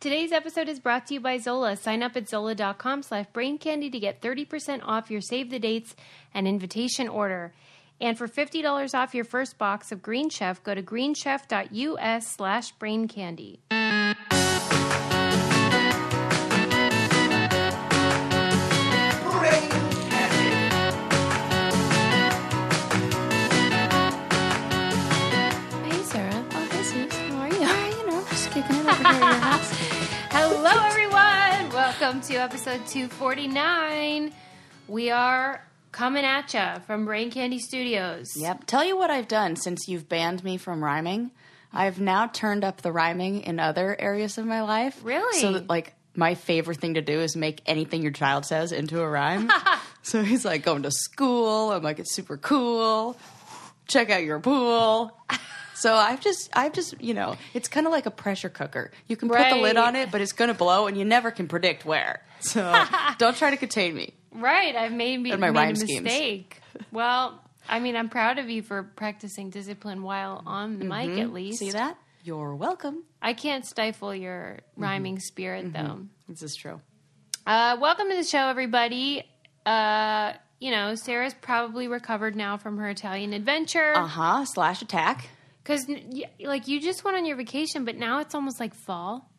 Today's episode is brought to you by Zola. Sign up at zola.com/braincandy to get 30% off your save the dates and invitation order. And for $50 off your first box of Green Chef, go to greenchef.us/braincandy. Hey, Sarah. Oh, hey, Sus. How are you? Just kicking it over here at your house. Hello, everyone. Welcome to episode 249. We are coming at ya from Brain Candy Studios. Yep. Tell you what I've done since you've banned me from rhyming. I've now turned up the rhyming in other areas of my life. Really? So that, like, my favorite thing to do is make anything your child says into a rhyme. So he's like, going to school. I'm like, it's super cool. Check out your pool. So I've just, it's kind of like a pressure cooker. You can put the lid on it, but it's going to blow, and you never can predict where. So don't try to contain me. Right. I've made a rhyme mistake. Well, I mean, I'm proud of you for practicing discipline while on the mic, at least. See that? You're welcome. I can't stifle your rhyming spirit, though. This is true. Welcome to the show, everybody. Sarah's probably recovered now from her Italian adventure. / attack. Because, you just went on your vacation, but now it's almost like fall.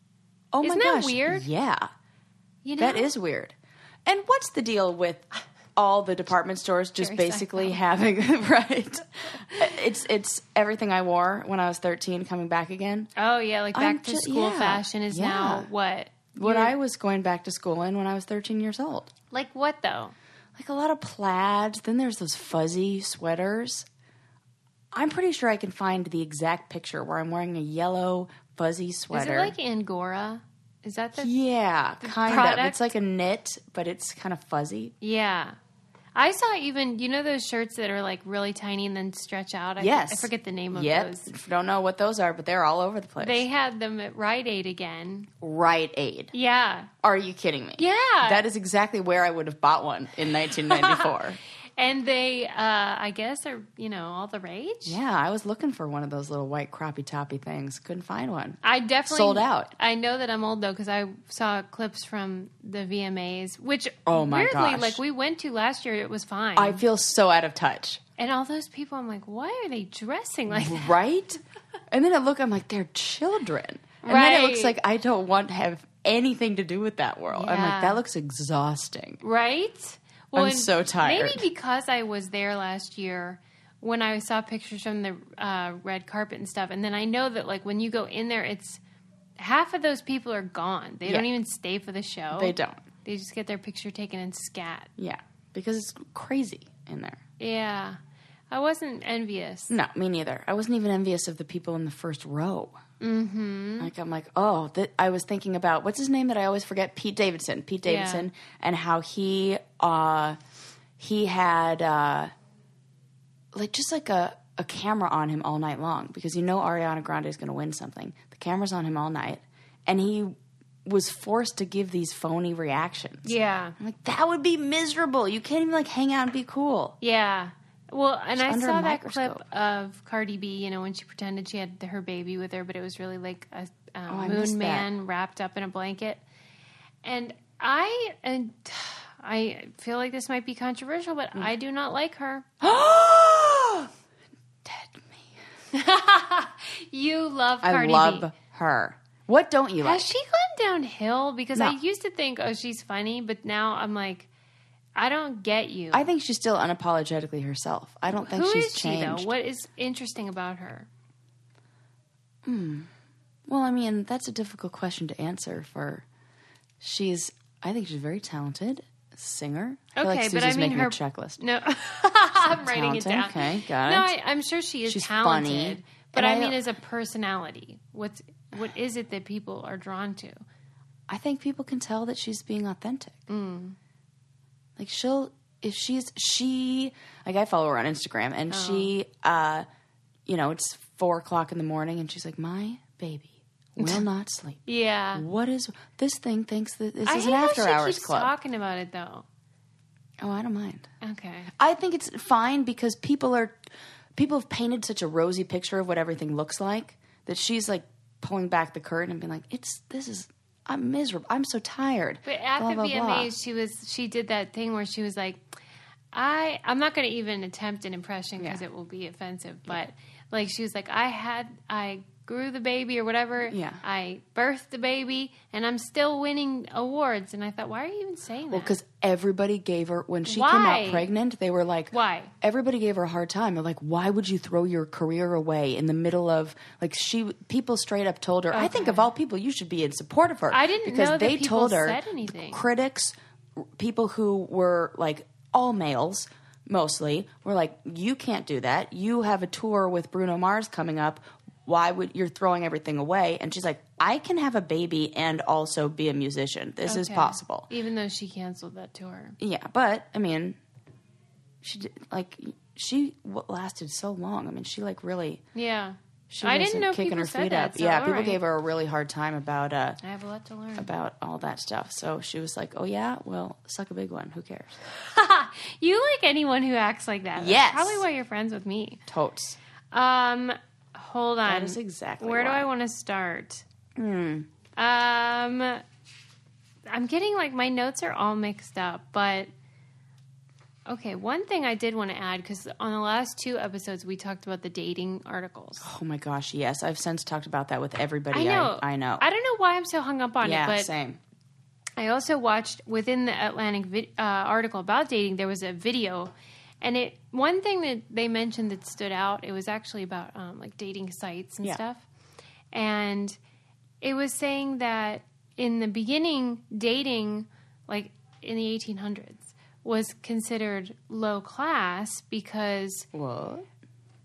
Oh, my gosh. Isn't that weird? Yeah. You know? That is weird. And what's the deal with all the department stores just basically having, right? It's everything I wore when I was 13 coming back again. Oh, yeah, like back to school fashion is now what? What I was going back to school in when I was 13 years old. Like what, though? Like a lot of plaids. Then there's those fuzzy sweaters. I'm pretty sure I can find the exact picture where I'm wearing a yellow fuzzy sweater. Is it like Angora? Is that the kind product? of. It's like a knit, but it's kind of fuzzy. Yeah. I saw even, those shirts that are like really tiny and then stretch out? Yes. I forget the name of those. Don't know what those are, but they're all over the place. They had them at Rite Aid again. Rite Aid? Yeah. Are you kidding me? Yeah. That is exactly where I would have bought one in 1994. And they, I guess, are, all the rage? Yeah, I was looking for one of those little white croppy toppy things. Couldn't find one. I definitely... Sold out. I know that I'm old, though, because I saw clips from the VMAs, which, weirdly, like, we went to last year. It was fine. I feel so out of touch. And all those people, I'm like, why are they dressing like that? Right? And then I'm like, they're children. And then it looks like I don't want to have anything to do with that world. Yeah. I'm like, that looks exhausting. Right? Well, I'm so tired. Maybe because I was there last year when I saw pictures from the red carpet and stuff. And then I know that, like, when you go in there, it's half of those people are gone. They don't even stay for the show. They don't. They just get their picture taken and scat. Yeah, because it's crazy in there. Yeah. I wasn't envious. No, me neither. I wasn't even envious of the people in the first row. Mm-hmm. Like, I'm like, I was thinking about, what's his name that I always forget? Pete Davidson, and how he had, just like a camera on him all night long, because Ariana Grande is going to win something. The camera's on him all night, and he was forced to give these phony reactions. Yeah. I'm like, that would be miserable. You can't even, like, hang out and be cool. Yeah. Well, and I saw that clip microscope. of Cardi B, when she pretended she had her baby with her, but it was really like a moon man wrapped up in a blanket. And I feel like this might be controversial, but I do not like her. Dead me. You love Cardi B. I love her. What don't you like? Has she gone downhill? Because I used to think, she's funny, but now I'm like, I don't get you. I think she's still unapologetically herself. I don't think she's changed. Who is she, though? What is interesting about her? Well, I mean, that's a difficult question to answer I think she's very talented. Singer. I feel like Susie's making a checklist. No, I'm writing it down. Okay, got it. No, I'm sure she's talented. Funny. But I mean, as a personality, what is it that people are drawn to? I think people can tell that she's being authentic. Like I follow her on Instagram, and she, it's 4:00 in the morning, and she's like, my baby will not sleep. Yeah. What is this thing thinks that this is an after hours club? She keeps talking about it though. Oh, I don't mind. Okay. I think it's fine because people have painted such a rosy picture of what everything looks like that she's like pulling back the curtain and being like, this is I'm miserable. I'm so tired. But at blah, the blah, VMAs, blah. she did that thing where she was like, I'm not going to even attempt an impression because it will be offensive. But like, she was like, I grew the baby or whatever. Yeah. I birthed the baby and I'm still winning awards. And I thought, why are you even saying that? Well, because everybody gave her, when she came out pregnant, they were like, why? Everybody gave her a hard time. They're like, why would you throw your career away in the middle of, like, people straight up told her, I think of all people, you should be in support of her. I didn't know that they people told her, said anything. Critics, people who were like all males, mostly, were like, you can't do that. You have a tour with Bruno Mars coming up. Why would you're throwing everything away? And she's like, I can have a baby and also be a musician. This is possible. Even though she canceled that tour. Yeah, but I mean, she lasted so long. I mean, she like really. Yeah. I didn't know kicking her feet up. So yeah, people gave her a really hard time about. I have a lot to learn about all that stuff. So she was like, "Oh yeah, well, suck a big one. Who cares?" You like anyone who acts like that? Yes, that's probably why you're friends with me. Totes. Hold on. That is exactly where why. do I want to start? I'm getting like my notes are all mixed up, but. Okay, one thing I did want to add, because on the last 2 episodes, we talked about the dating articles. Oh, my gosh, yes. I've since talked about that with everybody. I know. I know. I don't know why I'm so hung up on it, but same. I also watched, within the Atlantic article about dating, there was a video, and one thing that they mentioned that stood out, it was actually about like dating sites and stuff, and it was saying that in the beginning, dating, like in the 1800s, was considered low class because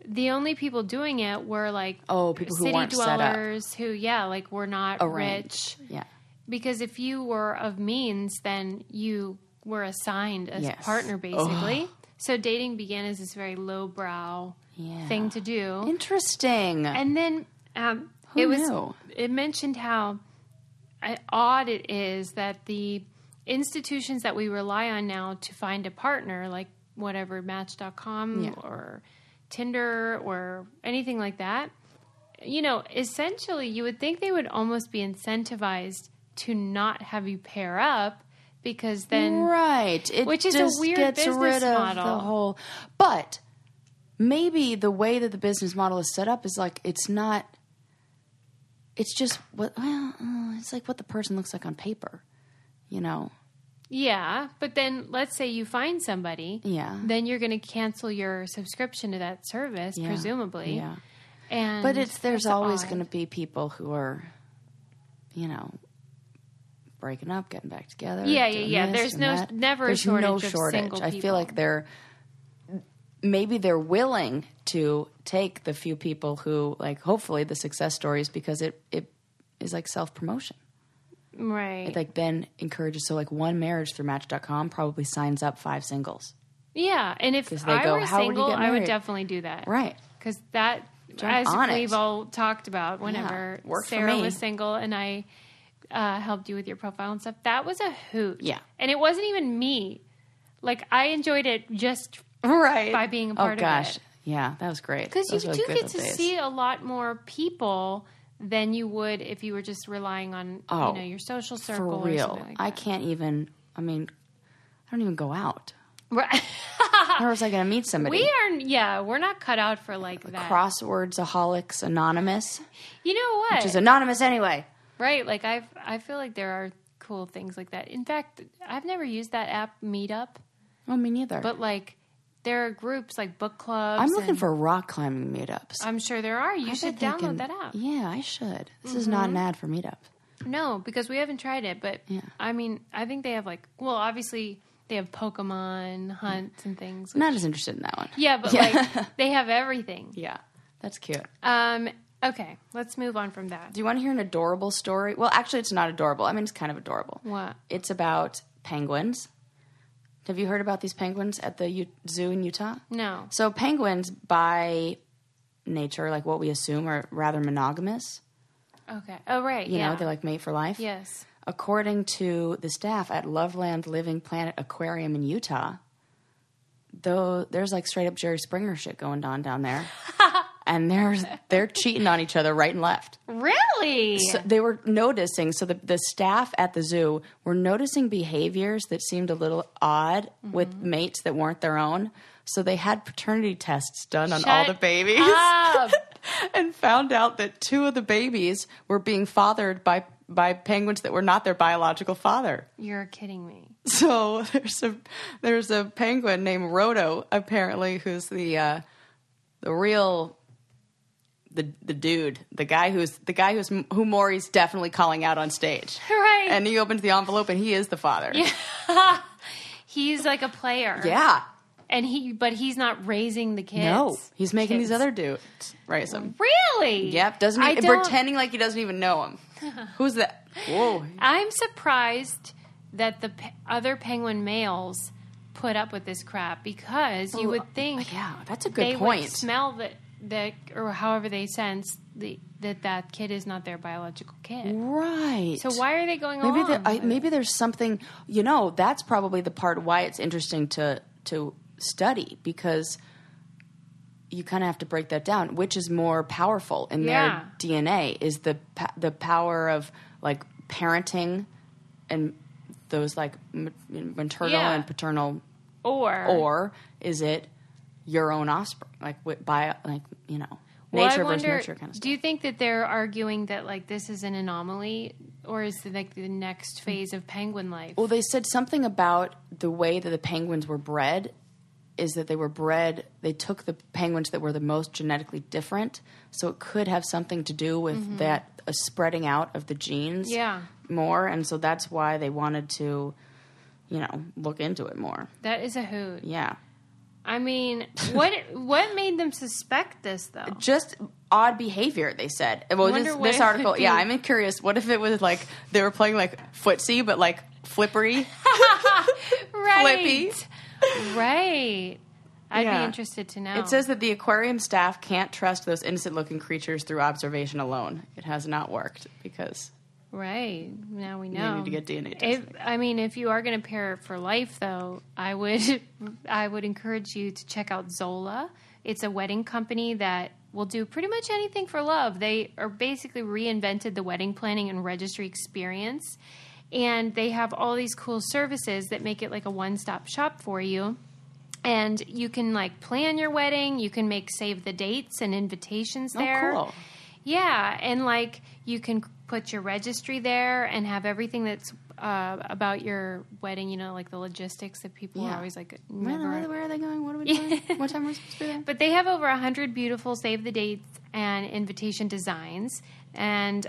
the only people doing it were like people who city weren't dwellers set up. who were not arranged. rich. Yeah. Because if you were of means, then you were assigned a partner basically. So dating began as this very lowbrow thing to do. Interesting. And then it mentioned how odd it is that the institutions that we rely on now to find a partner, like whatever, Match.com or Tinder or anything like that, essentially you would think they would almost be incentivized to not have you pair up because then... Right. Which is a weird gets business rid of model. The whole... But maybe the way that the business model is set up is like, it's not... It's just it's like what the person looks like on paper. Yeah, but then let's say you find somebody. Yeah. Then you're going to cancel your subscription to that service, presumably. Yeah. But there's always going to be people who are, breaking up, getting back together. Yeah. There's never a shortage of single people. I feel like maybe they're willing to take the few people who, like, hopefully the success stories, because it is like self-promotion. Right. It like then encourages, so like one marriage through Match.com probably signs up 5 singles. Yeah, and if I were single, I would definitely do that. Right. Because that, as we've all talked about, whenever Sarah was single and I helped you with your profile and stuff, that was a hoot. Yeah. And it wasn't even me. Like, I enjoyed it just by being a part of it. Oh, gosh. Yeah, that was great. Because you do get to see a lot more people than you would if you were just relying on your social circle. For real. Or something like that. I can't even, I don't even go out. Right. How was I going to meet somebody? We're not cut out for like that. Crosswordsaholics Anonymous. You know what? Which is anonymous anyway. Right. Like I feel like there are cool things like that. In fact, I've never used that app Meetup. Oh, me neither. But like there are groups like book clubs. I'm looking for rock climbing meetups. I'm sure there are. You should download that app. Yeah, I should. This is not an ad for Meetup. No, because we haven't tried it. But I think they have obviously they have Pokemon hunts and things. Not as interested in that one. Yeah, but like they have everything. Yeah, that's cute. Okay, let's move on from that. Do you want to hear an adorable story? Well, actually, it's not adorable. It's kind of adorable. What? It's about penguins. Have you heard about these penguins at the zoo in Utah? No. So penguins, by nature, like what we assume, are rather monogamous. Okay. Oh, right. You know, they like mate for life. Yes. According to the staff at Loveland Living Planet Aquarium in Utah, though there's like straight up Jerry Springer shit going on down there. and they're cheating on each other right and left. Really? So they were noticing, so the staff at the zoo were noticing behaviors that seemed a little odd with mates that weren't their own. So they had paternity tests done on all the babies and found out that 2 of the babies were being fathered by penguins that were not their biological father. You're kidding me. So there's a penguin named Roto, apparently, who's the real the dude, the guy who Maury's definitely calling out on stage. Right. And he opens the envelope and he is the father. Yeah. He's like a player. Yeah. But he's not raising the kids. No, he's making these other dudes raise them. Really? Yep. Pretending like he doesn't even know him. Who's that? Whoa. I'm surprised that the other penguin males put up with this crap, because you would think that's a good point. Would smell that or however they sense that kid is not their biological kid. Right. So why are they going along? Maybe there's something, that's probably the part why it's interesting to study, because you kind of have to break that down. Which is more powerful in their DNA? Is the power of like parenting and those like maternal and paternal, or is it your own offspring, nature versus nurture kind of stuff? Do you think that they're arguing that like this is an anomaly, or is it like the next phase of penguin life? Well, they said something about the way that the penguins were bred. Is that they took the penguins that were the most genetically different, so it could have something to do with that spreading out of the genes more, and so that's why they wanted to, look into it more. That is a hoot. Yeah. I mean, what made them suspect this, though? Just odd behavior, they said. Well, this article, I'm curious, what if it was like they were playing like footsie, but like flippery? Right. Flippy. Right. I'd be interested to know. It says that the aquarium staff can't trust those innocent-looking creatures through observation alone. It has not worked because... Right. Now we know. You need to get DNA testing. If you are going to pair for life, though, I would encourage you to check out Zola. It's a wedding company that will do pretty much anything for love. They are basically reinvented the wedding planning and registry experience. And they have all these cool services that make it like a one-stop shop for you. And you can like plan your wedding. You can save the dates and invitations there. Oh, cool. Yeah. And like you can put your registry there and have everything that's about your wedding, like the logistics that people are always like, where are they going? What are we doing? What time are we supposed to be there? But they have over 100 beautiful save the dates and invitation designs. And,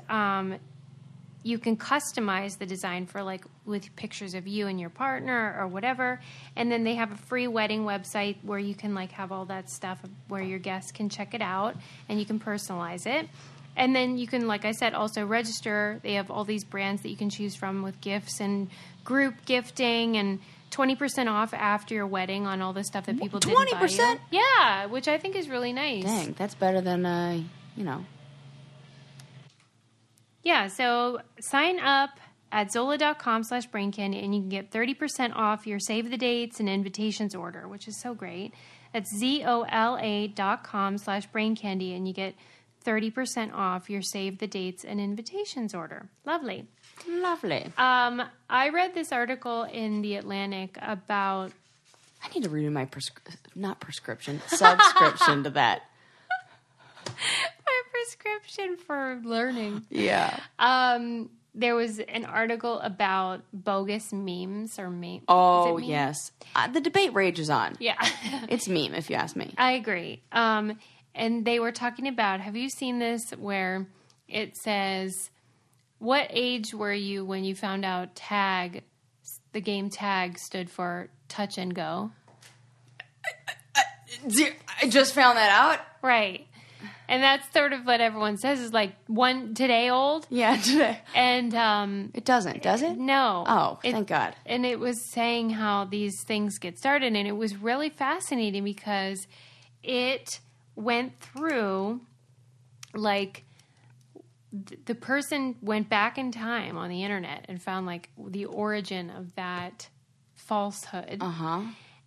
you can customize the design for like with pictures of you and your partner or whatever. And then they have a free wedding website where you can like have all that stuff where your guests can check it out and you can personalize it. And then you can, like I said, also register. They have all these brands that you can choose from with gifts and group gifting and 20% off after your wedding on all the stuff that people didn't buy you. 20%? Yeah, which I think is really nice. Dang, that's better than, Yeah, so sign up at Zola.com/braincandy and you can get 30% off your save the dates and invitations order, which is so great. That's ZOLA.com/braincandy and you get 30% off your save the dates and invitations order. Lovely. Lovely. I read this article in The Atlantic about... I need to renew my subscription to that. Prescription for learning. Yeah. There was an article about bogus memes or meme. Oh, yes. The debate rages on. Yeah. It's meme, if you ask me. I agree. And they were talking about, have you seen this where it says, what age were you when you found out the game tag stood for touch and go? I just found that out. Right. And that's sort of what everyone says is like today old. Yeah, today. And it doesn't, does it? No. Oh, thank God. And it was saying how these things get started, and it was really fascinating because it went through like the person went back in time on the internet and found like the origin of that falsehood. Uh-huh.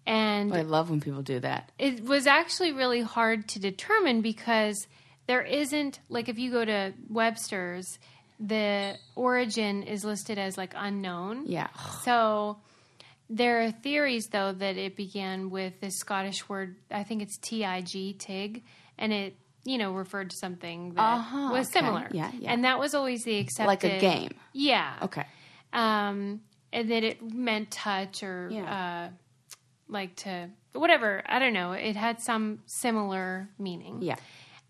And I love when people do that. it was actually really hard to determine because there isn't, like if you go to Webster's, the origin is listed as like unknown. Yeah. So there are theories, though, that it began with this Scottish word, I think it's T-I-G, tig, and it, referred to something that was similar. Yeah. And that was always the accepted. Like a game. Yeah. Okay. And that it meant touch or like to, whatever, I don't know. It had some similar meaning. Yeah.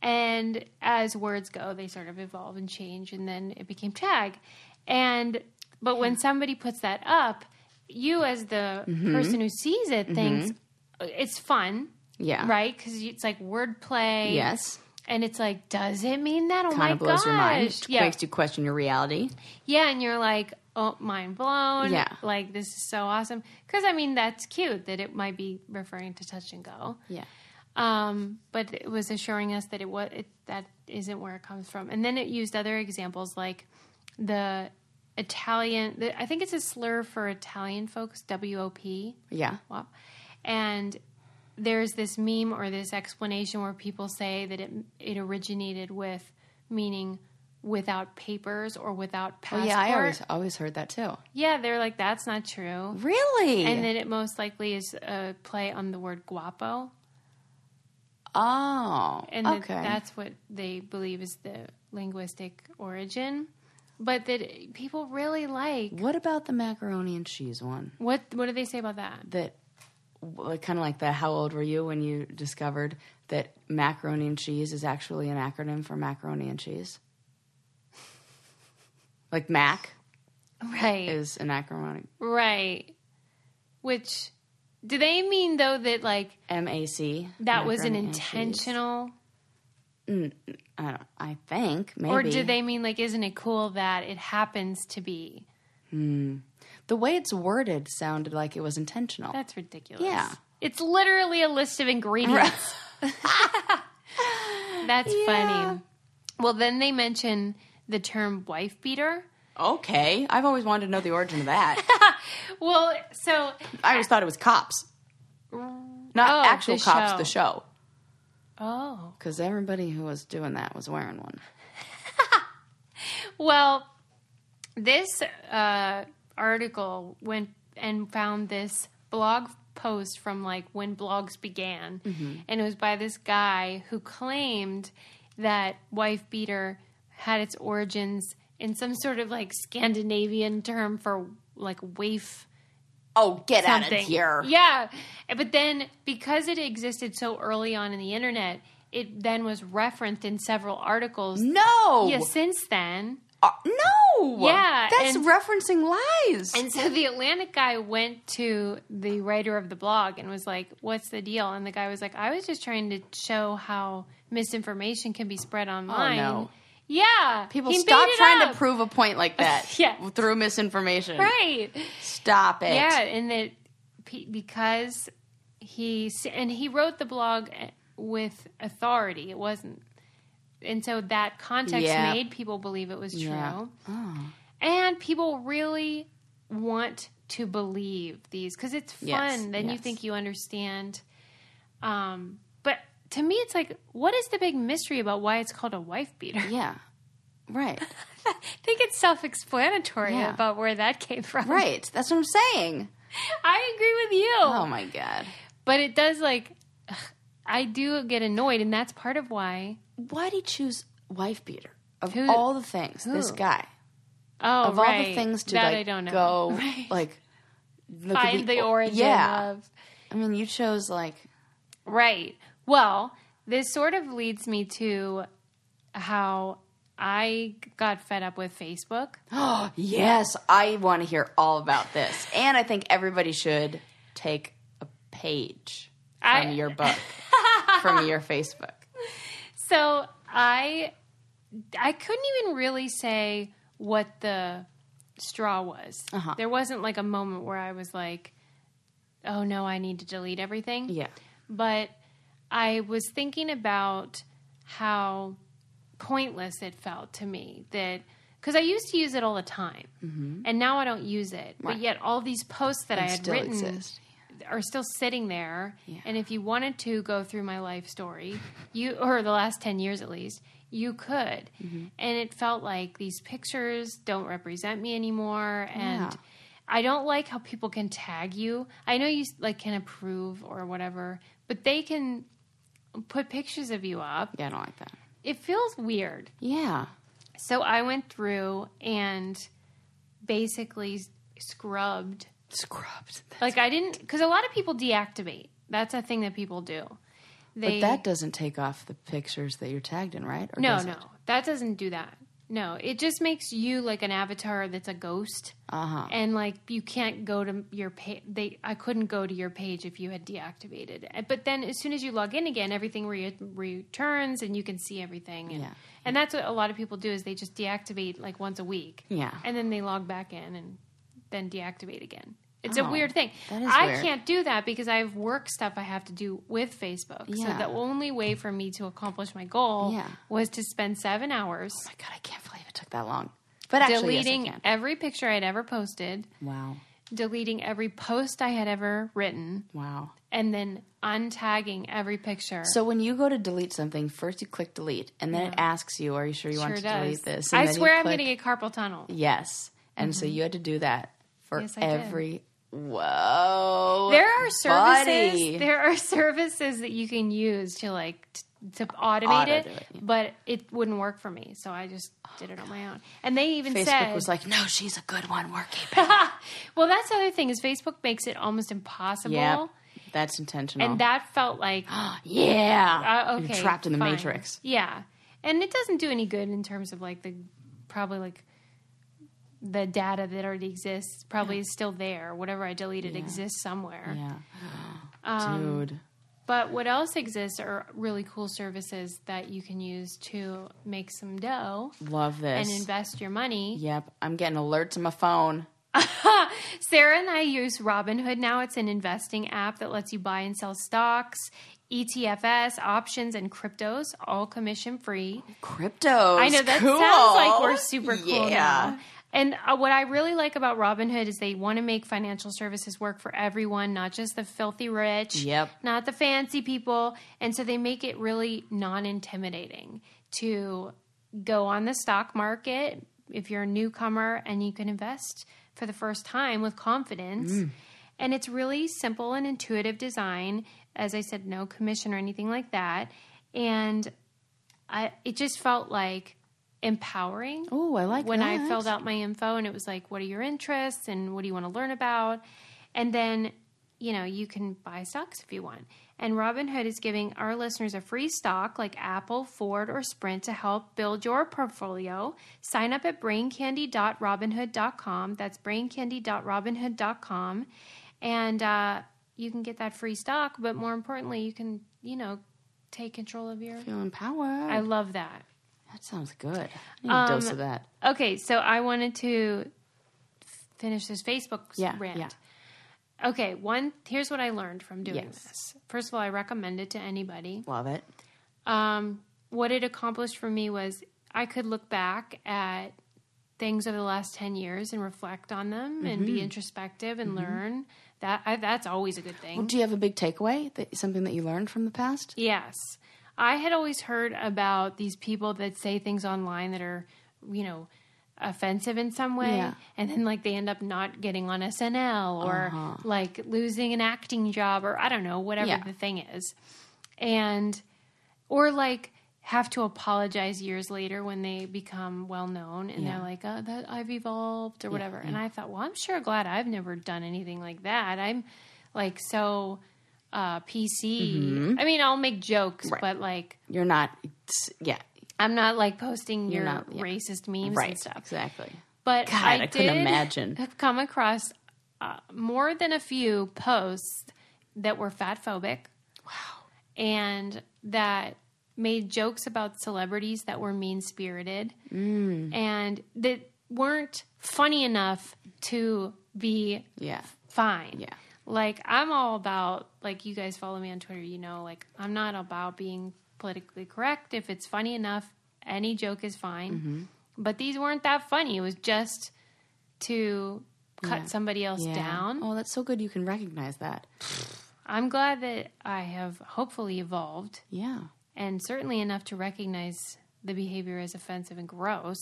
And as words go, they sort of evolve and change, and then it became tag. But when somebody puts that up, you as the person who sees it thinks it's fun. Yeah. Right? Because it's like wordplay. Yes. And it's like, does it mean that? Oh my gosh. Kind of blows your mind. Makes you question your reality. Yeah, and you're like, oh, mind blown. Yeah. Like, this is so awesome. Because, I mean, that's cute that it might be referring to touch and go. Yeah. But it was assuring us that that isn't where it comes from. And then it used other examples like the Italian, I think it's a slur for Italian folks, W-O-P. Yeah. Wow. And there's this meme or this explanation where people say that it originated with meaning without papers or without passport. Oh, yeah, I always heard that too. Yeah, they're like, that's not true. Really? And then it most likely is a play on the word guapo. Oh, And okay. that's what they believe is the linguistic origin. But that people really like. What about the macaroni and cheese one? What do they say about that? That, kind of like the how old were you when you discovered that macaroni and cheese is actually an acronym for macaroni and cheese? Like MAC Right. is an acronym. Right. Which, do they mean, though, that, like, MAC. that was an macaroni and cheese. intentional? I think, maybe. Or do they mean, like, isn't it cool that it happens to be? The way it's worded sounded like it was intentional. That's ridiculous. Yeah. It's literally a list of ingredients. That's funny. Well, then they mention the term wife beater. Okay. I've always wanted to know the origin of that. Well, so... I always thought it was Cops. Not actual Cops, the show. Oh. Because everybody who was doing that was wearing one. Well, this article went and found this blog post from like when blogs began. And it was by this guy who claimed that wife beater had its origins in some sort of like Scandinavian term for like waif. Oh, get Something. out of here. Yeah. But then because it existed so early on in the internet, it then was referenced in several articles. No. Yeah, since then. No. Yeah. That's referencing lies. And so the Atlantic guy went to the writer of the blog and was like, what's the deal? And the guy was like, I was just trying to show how misinformation can be spread online. Oh, no. Yeah. People he stop made it trying up. to prove a point like that through misinformation. Right. Stop it. Yeah, and that because he wrote the blog with authority. It wasn't. And so that context made people believe it was true. Yeah. Oh. And people really want to believe these because it's fun. Yes, Then you yes. think you understand. But to me, it's like, what is the big mystery about why it's called a wife beater? Yeah. Right. I think it's self-explanatory Yeah. about where that came from. Right. That's what I'm saying. I agree with you. Oh, my God. But it does, like, I do get annoyed, and that's part of why. Why'd he choose wife beater? Of Who? all the things, this guy. Oh, Of all the things to, that like, I don't know. go, Right. like, look at Find the origin of. I mean, you chose, like... Right. Well, this sort of leads me to how I got fed up with Facebook. Oh, yes. I want to hear all about this. And I think everybody should take a page from your book, from your Facebook. So I couldn't even really say what the straw was. There wasn't like a moment where I was like, oh no, I need to delete everything. Yeah. But I was thinking about how pointless it felt to me that because I used to use it all the time, and now I don't use it. But yet all these posts that I had still written exist. are still sitting there. Yeah. And if you wanted to go through my life story, or the last 10 years at least, you could. And it felt like these pictures don't represent me anymore. And I don't like how people can tag you. I know you like can approve or whatever, but they can put pictures of you up. Yeah, I don't like that. It feels weird. Yeah. So I went through and basically scrubbed. Like I didn't, because a lot of people deactivate. That's a thing that people do. But that doesn't take off the pictures that you're tagged in, right? Or no, that doesn't do that. No, it just makes you like an avatar that's a ghost. And like you can't go to your page. I couldn't go to your page if you had deactivated. But then as soon as you log in again, everything returns and you can see everything. And that's what a lot of people do is they just deactivate like once a week. Yeah. And then they log back in and then deactivate again. It's a weird thing. That is I weird. can't do that because I have work stuff I have to do with Facebook. Yeah. So the only way for me to accomplish my goal was to spend 7 hours. Oh my God, I can't believe it took that long. But actually, deleting yes, I can. every picture I'd ever posted. Wow. Deleting every post I had ever written. Wow. And then untagging every picture. So when you go to delete something, first you click delete, and then it asks you, are you sure you want to delete this? And I then swear you I'm click, going to get carpal tunnel. Yes. And so you had to do that for Yes, I every... did. Whoa. There are services. Buddy. There are services that you can use to like to automate it, but it wouldn't work for me. So I just did it on my own. And they even Facebook was like, "No, she's a good one. We're keeping." Well, that's the other thing is Facebook makes it almost impossible. Yeah, that's intentional. And that felt like, okay, you're trapped in the fine. matrix. Yeah, and it doesn't do any good in terms of like the data that already exists probably is still there. Whatever I deleted exists somewhere. Yeah. Dude. But what else exists are really cool services that you can use to make some dough. Love this. And invest your money. Yep. I'm getting alerts on my phone. Sarah and I use Robinhood now. It's an investing app that lets you buy and sell stocks, ETFs, options, and cryptos, all commission free. Cryptos. I know that cool. sounds like we're super cool now. And what I really like about Robinhood is they want to make financial services work for everyone, not just the filthy rich, not the fancy people. And so they make it really non-intimidating to go on the stock market if you're a newcomer and you can invest for the first time with confidence. And it's really simple and intuitive design. As I said, no commission or anything like that. And it just felt like empowering. Oh, I like when that. I filled out my info and it was like, what are your interests and what do you want to learn about? And then, you can buy stocks if you want. And Robinhood is giving our listeners a free stock like Apple, Ford, or Sprint to help build your portfolio. Sign up at braincandy.robinhood.com. That's braincandy.robinhood.com. And you can get that free stock, but more importantly, you can, take control of your... Feel empowered. I love that. That sounds good. I need a dose of that. Okay, so I wanted to finish this Facebook rant. Yeah. Okay, here's what I learned from doing this. First of all, I recommend it to anybody. Love it. What it accomplished for me was I could look back at things over the last 10 years and reflect on them and be introspective and learn. That's always a good thing. Well, do you have a big takeaway? Something that you learned from the past? Yes. I had always heard about these people that say things online that are, offensive in some way. Yeah. And then they end up not getting on SNL or losing an acting job or I don't know, whatever the thing is. Or have to apologize years later when they become well known and they're like, oh, that I've evolved or whatever. And I thought, well, I'm sure glad I've never done anything like that. I'm so PC. I mean, I'll make jokes, but you're not. I'm not posting your racist memes and stuff. Exactly. But God, I couldn't imagine. Have come across more than a few posts that were fatphobic. Wow. And that made jokes about celebrities that were mean-spirited and that weren't funny enough to be fine. Yeah. I'm all about, you guys follow me on Twitter, I'm not about being politically correct. If it's funny enough, any joke is fine. But these weren't that funny. It was just to cut somebody else down. Oh, that's so good you can recognize that. I'm glad that I have hopefully evolved. Yeah. And certainly enough to recognize the behavior as offensive and gross.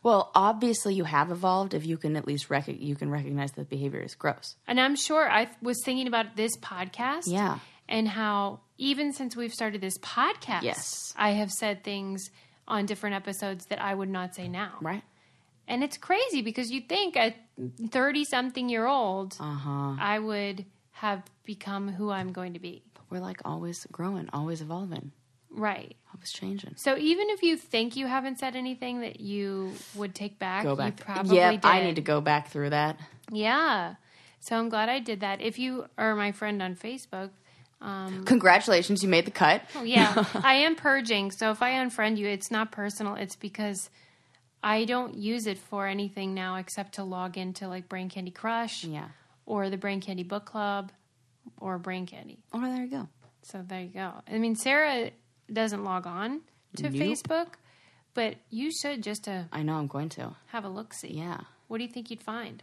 Well, obviously you have evolved if you can at least you can recognize that behavior is gross. And I'm sure I was thinking about this podcast. Yeah. And how even since we've started this podcast, I have said things on different episodes that I would not say now. Right. And it's crazy because you think a 30-something-year-old, I would have become who I'm going to be. But we're like always growing, always evolving. Right. Always changing. So even if you think you haven't said anything that you would take back, you probably did. I need to go back through that. Yeah. So I'm glad I did that. If you are my friend on Facebook... congratulations, you made the cut. Oh, yeah. I am purging, so if I unfriend you, it's not personal. It's because I don't use it for anything now except to log into like Brain Candy Crush or the Brain Candy Book Club or Brain Candy. Oh, there you go. So there you go. I mean, Sarah doesn't log on to Facebook, but you should just to I know, I'm going to. Have a look-see. Yeah. What do you think you'd find?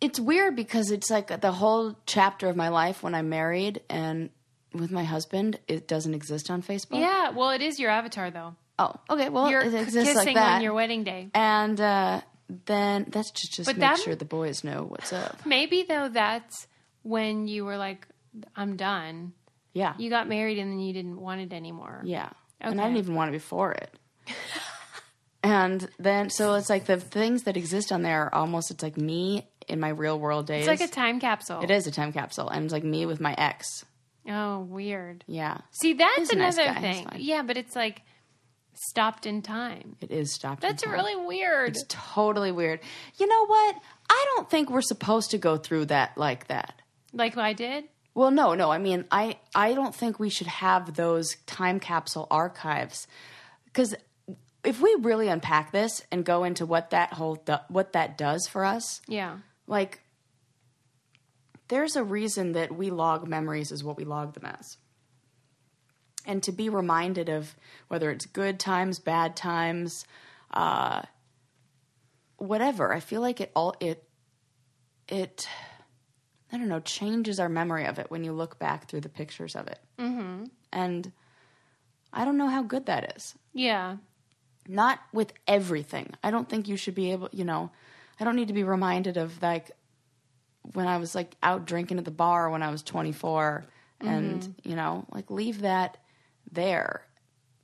It's weird because it's like the whole chapter of my life when I'm married and with my husband, it doesn't exist on Facebook. Yeah, well, it is your avatar, though. Oh, okay. Well, you're it exists kissing like that on your wedding day. And then that's just make sure the boys know what's up. Maybe, though, that's when you were like, I'm done. Yeah. You got married and then you didn't want it anymore. Yeah. Okay. And I didn't even want it before it. And then, so it's like the things that exist on there are almost, it's like me in my real world days. It's like a time capsule. It is a time capsule. And it's like me with my ex. Oh, weird. Yeah. See, that's He's a nice another guy. thing. Yeah, but it's like stopped in time. It is stopped That's in time. really weird. It's totally weird. You know what? I don't think we're supposed to go through that like that. Like I did? Well, no. I mean, I don't think we should have those time capsule archives. Because if we really unpack this and go into what that does for us, like there's a reason that we log memories as what we log them as, and to be reminded of whether it's good times, bad times, whatever. I feel like it I don't know, changes our memory of it when you look back through the pictures of it, and I don't know how good that is. Yeah. Not with everything. I don't think you should be able, I don't need to be reminded of like when I was like out drinking at the bar when I was 24 and, like leave that there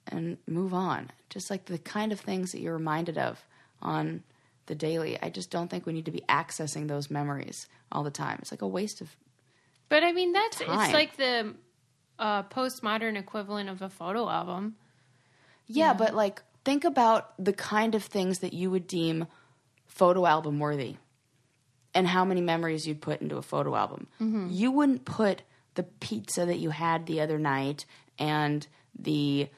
and move on. Just like the kind of things that you're reminded of on the daily. I just don't think we need to be accessing those memories all the time. It's like a waste of But I mean, it's like the postmodern equivalent of a photo album. Yeah, but like, think about the kind of things that you would deem photo album worthy and how many memories you'd put into a photo album. Mm-hmm. You wouldn't put the pizza that you had the other night and the,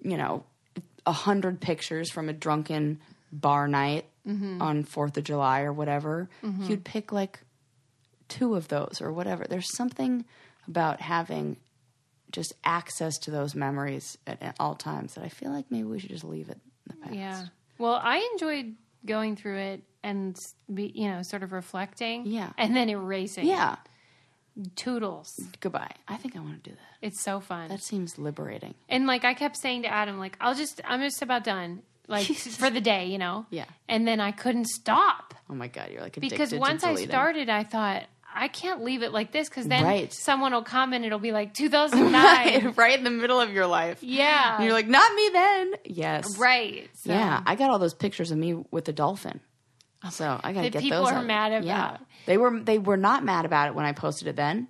100 pictures from a drunken bar night on 4th of July or whatever. Mm-hmm. You'd pick like 2 of those or whatever. There's something about having just access to those memories at all times that I feel like maybe we should just leave it in the past. Yeah. Well, I enjoyed going through it and sort of reflecting. Yeah. And then erasing. Yeah. Toodles. Goodbye. I think I want to do that. It's so fun. That seems liberating. And like I kept saying to Adam, like, I'm just about done. Like for the day, Yeah. And then I couldn't stop. Oh my God, you're like addicted because once to I deleting. started, I thought, I can't leave it like this because then Right. someone will comment. It'll be like 2009. right in the middle of your life. Yeah. And you're like, not me then. Yes. Right. So. Yeah. I got all those pictures of me with the dolphin. So I got to get those people are out. mad about. Yeah. They were not mad about it when I posted it then,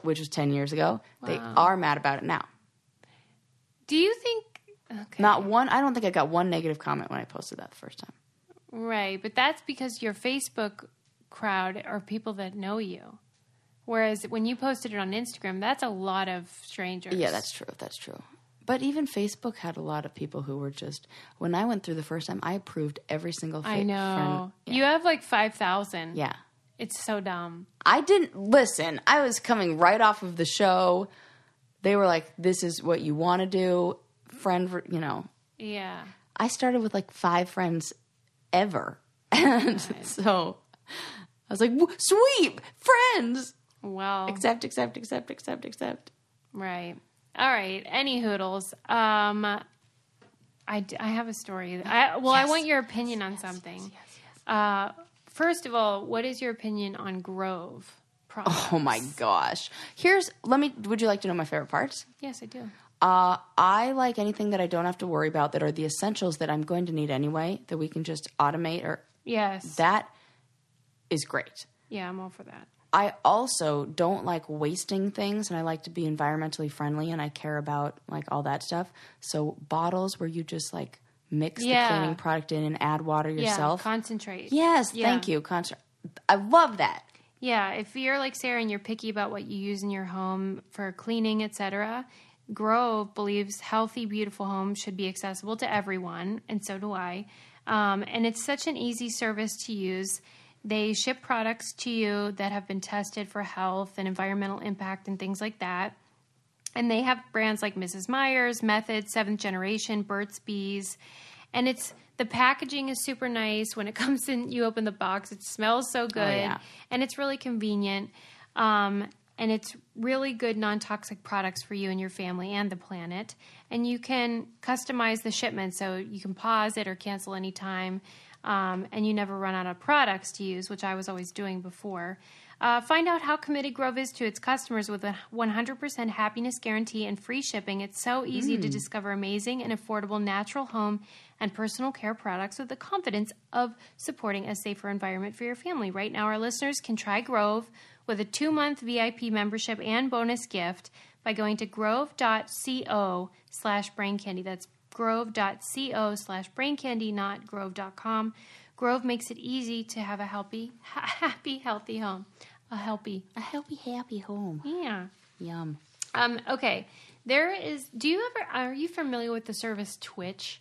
which was 10 years ago. Wow. They are mad about it now. Do you think... Okay. Not one. I don't think I got one negative comment when I posted that the first time. Right. But that's because your Facebook crowd are people that know you. Whereas when you posted it on Instagram, that's a lot of strangers. Yeah, that's true. That's true. But even Facebook had a lot of people who were just... When I went through the first time, I approved every single I know. friend. Yeah. You have like 5,000. Yeah. It's so dumb. I didn't... Listen, I was coming right off of the show. They were like, this is what you want to do. Friend, Yeah. I started with like 5 friends ever. And so I was like, sweet, friends. Well. Accept. Right. All right. Any hoodles. I have a story. I want your opinion on something. Yes. First of all, what is your opinion on Grove products? Oh my gosh. Would you like to know my favorite parts? Yes, I do. I like anything that I don't have to worry about that are the essentials that I'm going to need anyway, that we can just automate or. Yes. That is great. Yeah, I'm all for that. I also don't like wasting things, and I like to be environmentally friendly, and I care about like all that stuff. So bottles where you just like mix the cleaning product in and add water yourself. Yeah, concentrate. Yes, thank you. I love that. Yeah, if you're like Sarah and you're picky about what you use in your home for cleaning, etc., Grove believes healthy, beautiful homes should be accessible to everyone, and so do I. And it's such an easy service to use. They ship products to you that have been tested for health and environmental impact and things like that. And they have brands like Mrs. Meyer's, Method, 7th Generation, Burt's Bees. And the packaging is super nice. When it comes in, you open the box, it smells so good. Oh, yeah. And it's really convenient. And it's really good non-toxic products for you and your family and the planet. And you can customize the shipment so you can pause it or cancel anytime. And you never run out of products to use, which I was always doing before. Find out how committed Grove is to its customers with a 100% happiness guarantee and free shipping. It's so easy to discover amazing and affordable natural home and personal care products with the confidence of supporting a safer environment for your family. Right now, our listeners can try Grove with a 2-month VIP membership and bonus gift by going to grove.co/braincandy. That's grove.co/braincandy, not grove.com. Grove makes it easy to have a happy home. A happy home. Yeah. Yum. Okay. Are you familiar with the service Twitch?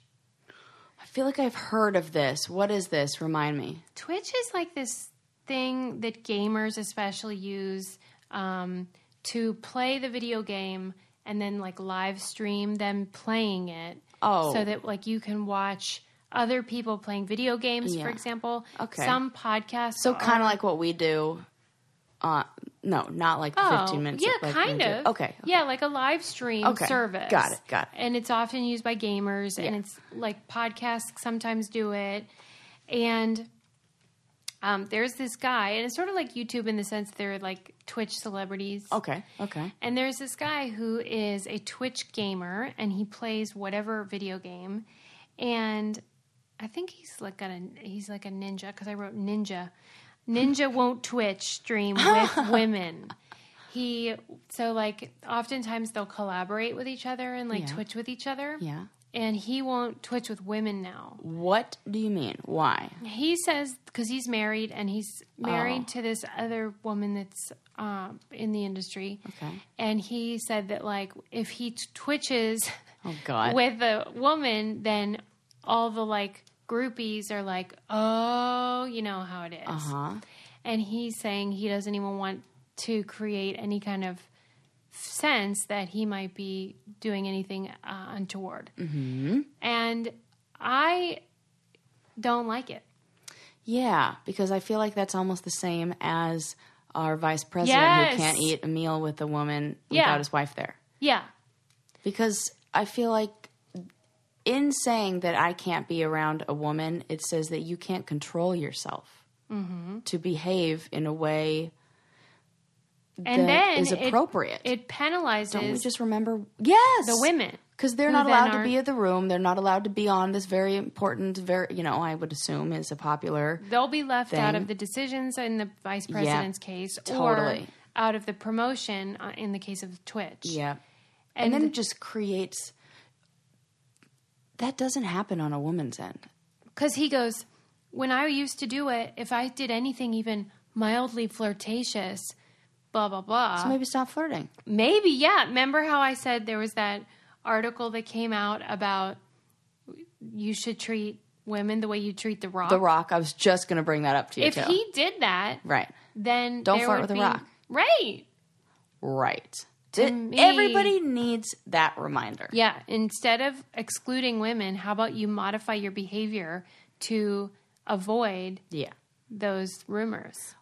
I feel like I've heard of this. What is this? Remind me. Twitch is like this thing that gamers especially use to play the video game and then like live stream them playing it. Oh. So that like you can watch other people playing video games, for example. Okay. Some podcasts. So kind of like what we do. No, not like 15 minutes. Yeah, like kind of. Okay. Yeah, like a live stream service. Got it. And it's often used by gamers, and it's like podcasts sometimes do it. And there's this guy, and it's sort of like YouTube in the sense they're like Twitch celebrities. Okay. And there's this guy who is a Twitch gamer, and he plays whatever video game. And I think he's like a ninja, because I wrote ninja. Ninja won't Twitch stream with women. Oftentimes they'll collaborate with each other and Twitch with each other. Yeah. And he won't Twitch with women now. What do you mean? Why? He says because he's married, and he's married to this other woman that's in the industry. Okay. And he said that like if he Twitches with a woman, then all the like groupies are like, oh, you know how it is. Uh-huh. And he's saying he doesn't even want to create any kind of sense that he might be doing anything untoward. Mm-hmm. And I don't like it. Yeah, because I feel like that's almost the same as our vice president who can't eat a meal with a woman without his wife there. Yeah. Because I feel like in saying that I can't be around a woman, it says that you can't control yourself to behave in a way that is appropriate. It penalizes. Don't we just remember? Yes, the women, because they're not allowed to be in the room. They're not allowed to be on this very important, I would assume is a popular. They'll be left out of the decisions in the vice president's case, or out of the promotion in the case of Twitch. Yeah, and then it just creates. That doesn't happen on a woman's end. Because he goes, when I used to do it, if I did anything even mildly flirtatious, blah, blah, blah. So maybe stop flirting. Maybe, yeah. Remember how I said there was that article that came out about you should treat women the way you treat The Rock? The Rock. I was just going to bring that up to you, If he did that, then don't flirt with The Rock. Right. Everybody needs that reminder. Yeah. Instead of excluding women, how about you modify your behavior to avoid Yeah. those rumors.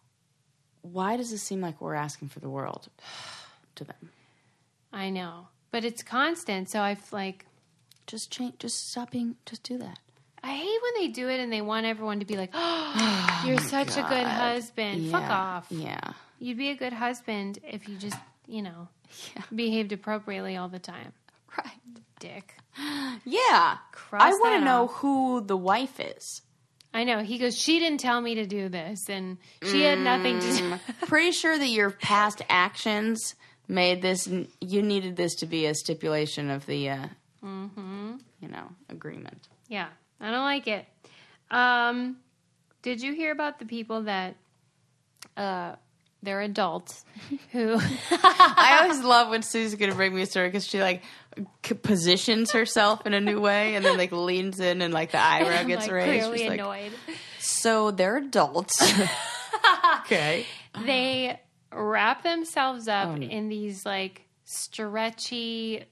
Why does it seem like we're asking for the world to them? I know. But it's constant, so I've like... Just do that. I hate when they do it and they want everyone to be like, oh, you're such a good husband. Yeah. Fuck off. Yeah. You'd be a good husband if you just, behaved appropriately all the time. Right. Dick. Yeah. Cross I want that to know off. who the wife is. I know. He goes, she didn't tell me to do this, and she had nothing to do. Pretty sure that your past actions made this, you needed this to be a stipulation of the, agreement. Yeah. I don't like it. Did you hear about the people that they're adults who... I always love when Susie's going to bring me a story because she, like, positions herself in a new way and then, like, leans in and, like, the eyebrow gets like, raised. clearly She's annoyed. Like, so they're adults. Okay. They wrap themselves up in these, like, stretchy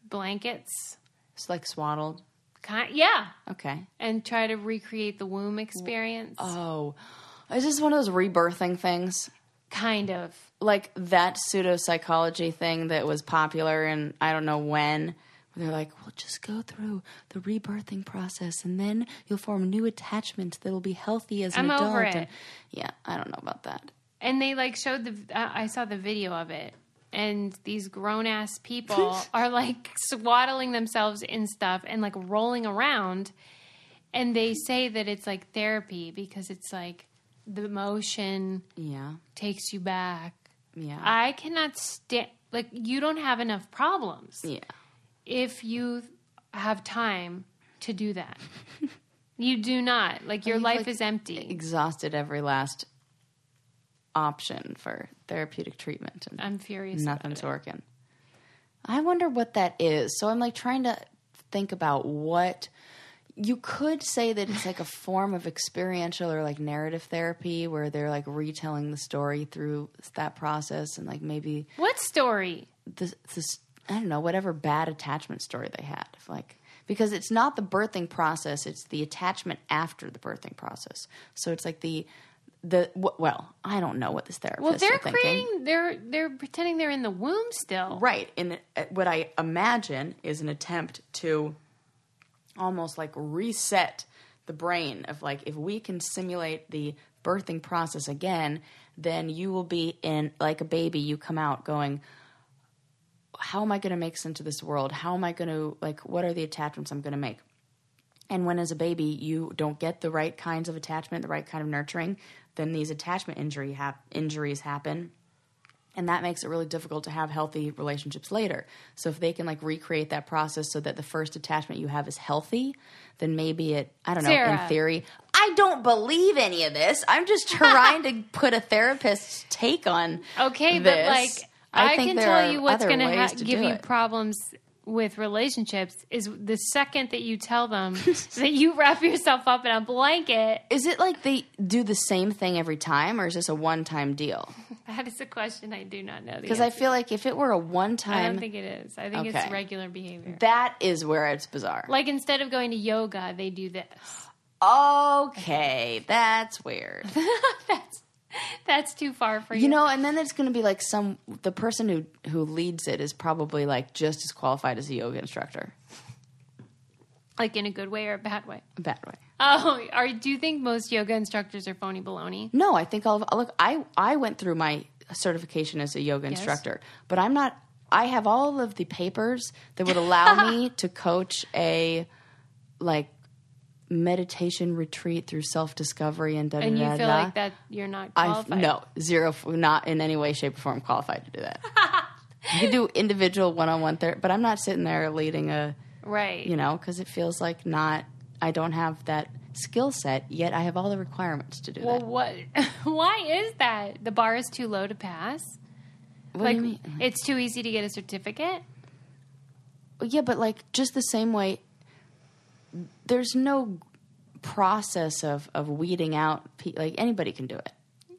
blankets. It's, like, swaddled. Yeah. Okay. And try to recreate the womb experience. Oh. Is this one of those rebirthing things? Kind of. Like that pseudo-psychology thing that was popular in I don't know when. Where they're like, well, just go through the rebirthing process and then you'll form new attachments that'll be healthy as an adult. I'm over it. And, yeah, I don't know about that. And they, like, showed I saw the video of it. And these grown-ass people are, like, swaddling themselves in stuff and, like, rolling around. And they say that it's, like, therapy because it's, like, the motion takes you back. Yeah. I cannot stand... Like, you don't have enough problems. Yeah. If you have time to do that. You do not. Like, your life is empty. Exhausted every last option for therapeutic treatment. And I'm furious. Nothing's working. I wonder what that is. So I'm like trying to think about what you could say that it's like a form of experiential or like narrative therapy where they're like retelling the story through that process and like maybe what story? This I don't know, whatever bad attachment story they had. Like because it's not the birthing process, it's the attachment after the birthing process. So it's like well, I don't know what this therapist they're are thinking. they're pretending they're in the womb still. Right. And what I imagine is an attempt to almost like reset the brain of like, if we can simulate the birthing process again, then you will be in like a baby. You come out going, how am I going to make sense of this world? How am I going to like, what are the attachments I'm going to make? And when as a baby, you don't get the right kinds of attachment, the right kind of nurturing, then these attachment injuries happen. And that makes it really difficult to have healthy relationships later. So if they can like recreate that process so that the first attachment you have is healthy, then maybe I don't know, Sarah. in theory. I don't believe any of this. I'm just trying to put a therapist's take on Okay, this. but like I think can there tell are you what's other going ways to to give do you it. problems with relationships is the second that you tell them that you wrap yourself up in a blanket. Is it like they do the same thing every time, or is this a one-time deal? That is a question I do not know. Because I feel like if it were a one-time... I don't think it is. I think it's regular behavior. That is where it's bizarre. Like instead of going to yoga, they do this. Okay, that's weird. That's too far for you. You know, and then it's going to be like the person who leads it is probably like just as qualified as a yoga instructor. Like in a good way or a bad way? A bad way. Oh, do you think most yoga instructors are phony baloney? No, I think I went through my certification as a yoga instructor, but I'm not, I have all of the papers that would allow me to coach a like meditation retreat through self-discovery and da-da-da-da. And you feel like that you're not qualified? No, zero, not in any way, shape, or form qualified to do that. You can do individual one-on-one therapy, but I'm not sitting there leading a... Right. You know, because it feels like I don't have that skill set, yet I have all the requirements to do that. Well, why is that? The bar is too low to pass? What do you mean? It's too easy to get a certificate? Yeah, but like just the same way, there's no process of weeding out, like anybody can do it.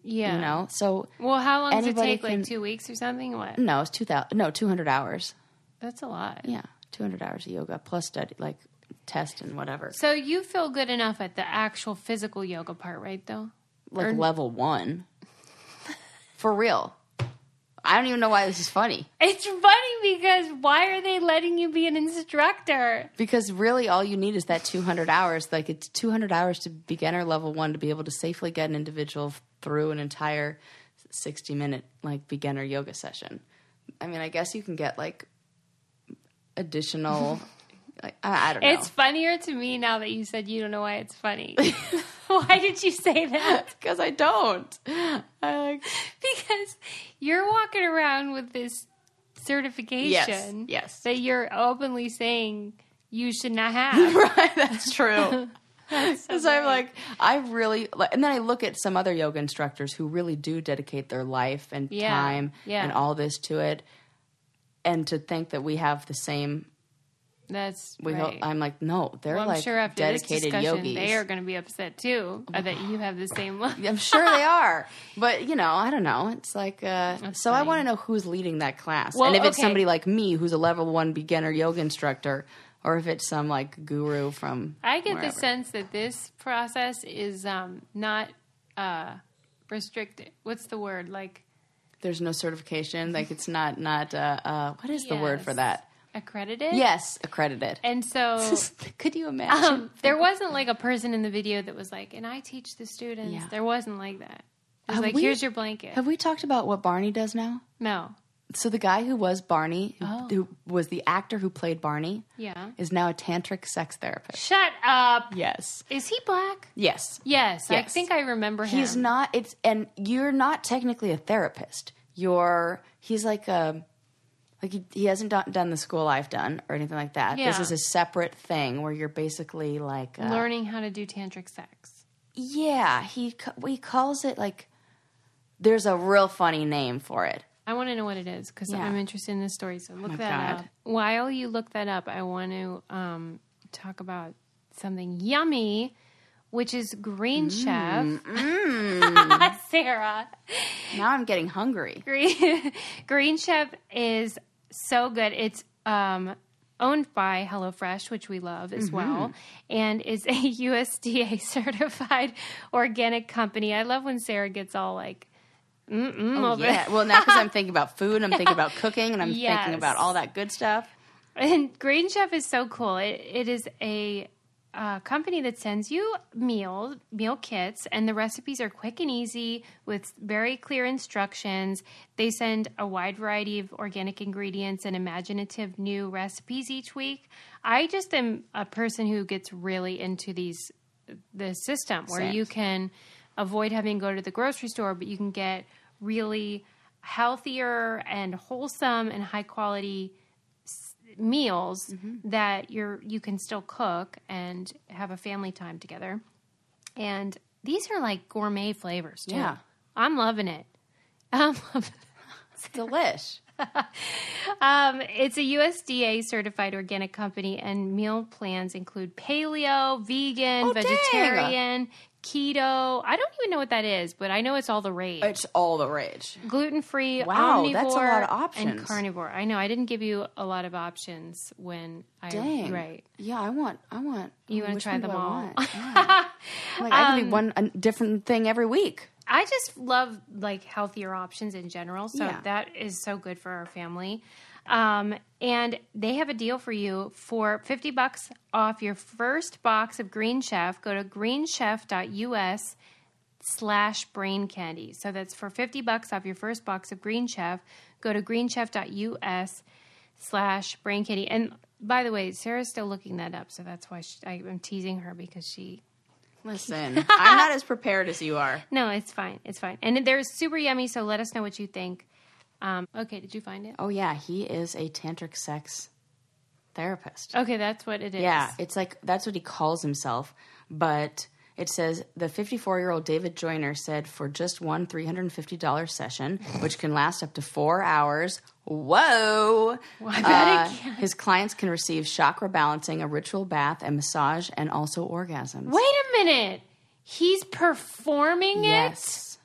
Yeah. You know, so... Well, how long does it take? can, like 2 weeks or something? What? No, it's 200 hours. That's a lot. Yeah, 200 hours of yoga plus study, like test and whatever. So you feel good enough at the actual physical yoga part, right, though? Like level 1. For real. I don't even know why this is funny. It's funny because why are they letting you be an instructor? Because really all you need is that 200 hours. Like it's 200 hours to beginner level 1 to be able to safely get an individual through an entire 60-minute like beginner yoga session. I mean, I guess you can get like additional... I don't know. It's funnier to me now that you said you don't know why it's funny. Why did you say that? Because I don't. Because you're walking around with this certification yes. that you're openly saying you should not have. Right, that's true. Because I'm like, I really... And then I look at some other yoga instructors who really do dedicate their life and time and all this to it. And to think that we have the same... That's right. I'm like, no, they're I'm like sure after dedicated this yogis. They are going to be upset too that you have the same look. I'm sure they are, but I don't know. It's like, so funny. I want to know who's leading that class, well, and if it's somebody like me who's a level 1 beginner yoga instructor, or if it's some like guru from. I get wherever. the sense that this process is not restricted. What's the word? Like, there's no certification. Like it's not. What is the word for that? Accredited? Yes, accredited. And so... Could you imagine? There wasn't like a person in the video that was like, and I teach the students. Yeah. There wasn't like that. It was here's your blanket. Have we talked about what Barney does now? No. So the guy who was Barney, who was the actor who played Barney, is now a tantric sex therapist. Shut up. Yes. Is he black? Yes. Yes. I think I remember him. He's not, and you're not technically a therapist. He's like a... Like, he hasn't done the school I've done or anything like that. Yeah. This is a separate thing where you're basically, like... learning how to do tantric sex. Yeah. He calls it, like... There's a real funny name for it. I want to know what it is because I'm interested in this story. So look that up. While you look that up, I want to talk about something yummy, which is Green Chef. Sarah. Now I'm getting hungry. Green Chef is so good. It's owned by HelloFresh, which we love as well, and is a USDA certified organic company. I love when Sarah gets all like, Well, now because I'm thinking about food, I'm thinking about cooking, and I'm thinking about all that good stuff. And Green Chef is so cool. It is a company that sends you meal kits, and the recipes are quick and easy with very clear instructions. They send a wide variety of organic ingredients and imaginative new recipes each week. I just am a person who gets really into the system where you can avoid having to go to the grocery store, but you can get really healthier and wholesome and high quality meals that you can still cook and have a family time together. And these are like gourmet flavors too. Yeah. I'm loving it. It's delish. It's a USDA certified organic company, and meal plans include paleo, vegan, vegetarian, keto. I don't even know what that is, but I know it's all the rage. It's all the rage. Gluten-free, wow, omnivore, that's a lot of options. And carnivore. I know. I didn't give you a lot of options when I... Dang. Right. Yeah, I want... You want to try them all. Yeah. Like, I can be a different thing every week. I just love like healthier options in general. So that is so good for our family. And they have a deal for you for $50 off your first box of Green Chef. Go to greenchef.us/brain candy. So that's for $50 off your first box of Green Chef. Go to greenchef.us/brain candy. And by the way, Sarah's still looking that up. So that's why I'm teasing her because she... Listen, I'm not as prepared as you are. No, it's fine. It's fine. And they're super yummy, so let us know what you think. Okay, did you find it? Oh, yeah. He is a tantric sex therapist. Okay, that's what it is. Yeah, it's like, that's what he calls himself. But it says, the 54-year-old David Joyner said for just one $350 session, which can last up to 4 hours. Whoa! Well, I bet it can. His clients can receive chakra balancing, a ritual bath, and massage, and also orgasms. Wait a minute. He's performing it? Yes.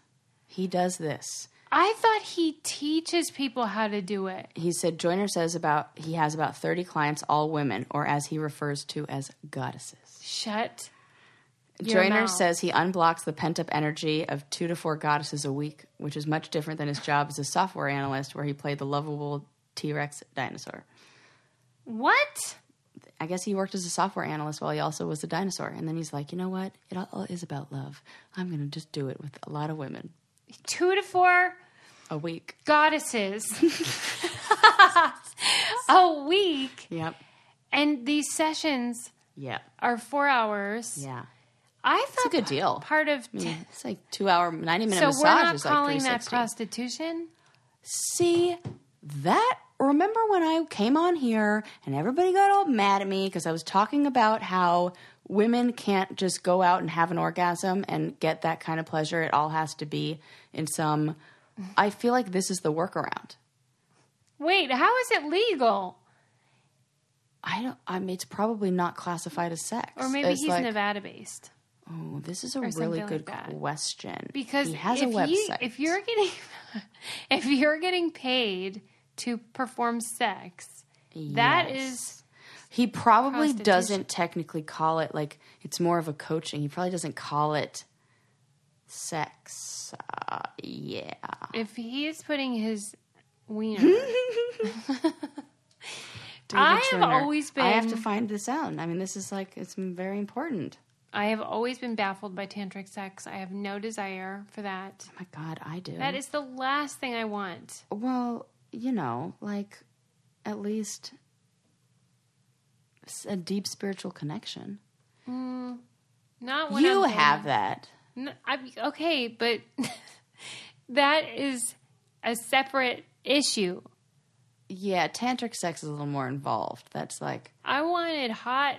He does this. I thought he teaches people how to do it. He said Joyner says he has about 30 clients, all women, or as he refers to as goddesses. Shut your Joyner mouth. says he unblocks the pent-up energy of 2 to 4 goddesses a week, which is much different than his job as a software analyst where he played the lovable T-Rex dinosaur. What? I guess he worked as a software analyst while he also was a dinosaur. And then he's like, you know what? It all is about love. I'm going to just do it with a lot of women. 2 to 4 a week. Goddesses. A week. Yep. And these sessions are 4 hours. Yeah. I thought it's a good deal. Part of it's like 2 hour, 90-minute so massage we're not is like calling $360. that prostitution. See that? Remember when I came on here and everybody got all mad at me because I was talking about how women can't just go out and have an orgasm and get that kind of pleasure. It all has to be in some. I feel like this is the workaround. Wait, how is it legal? I mean, it's probably not classified as sex. Or maybe it's he's like, Nevada-based. Oh, this is a really good question. Because he has a website. If you're getting paid to perform sex, that is. He probably doesn't technically call it like it's more of a coaching. He probably doesn't call it sex. Yeah. If he is putting his wiener. I have always been. I have to find this out. I mean, this is like it's very important. I have always been baffled by tantric sex. I have no desire for that. Oh my God, I do. That is the last thing I want. Well, you know, like at least a deep spiritual connection. Not when you I'm have that. No, okay, but that is a separate issue. Yeah, tantric sex is a little more involved. That's like I wanted hot.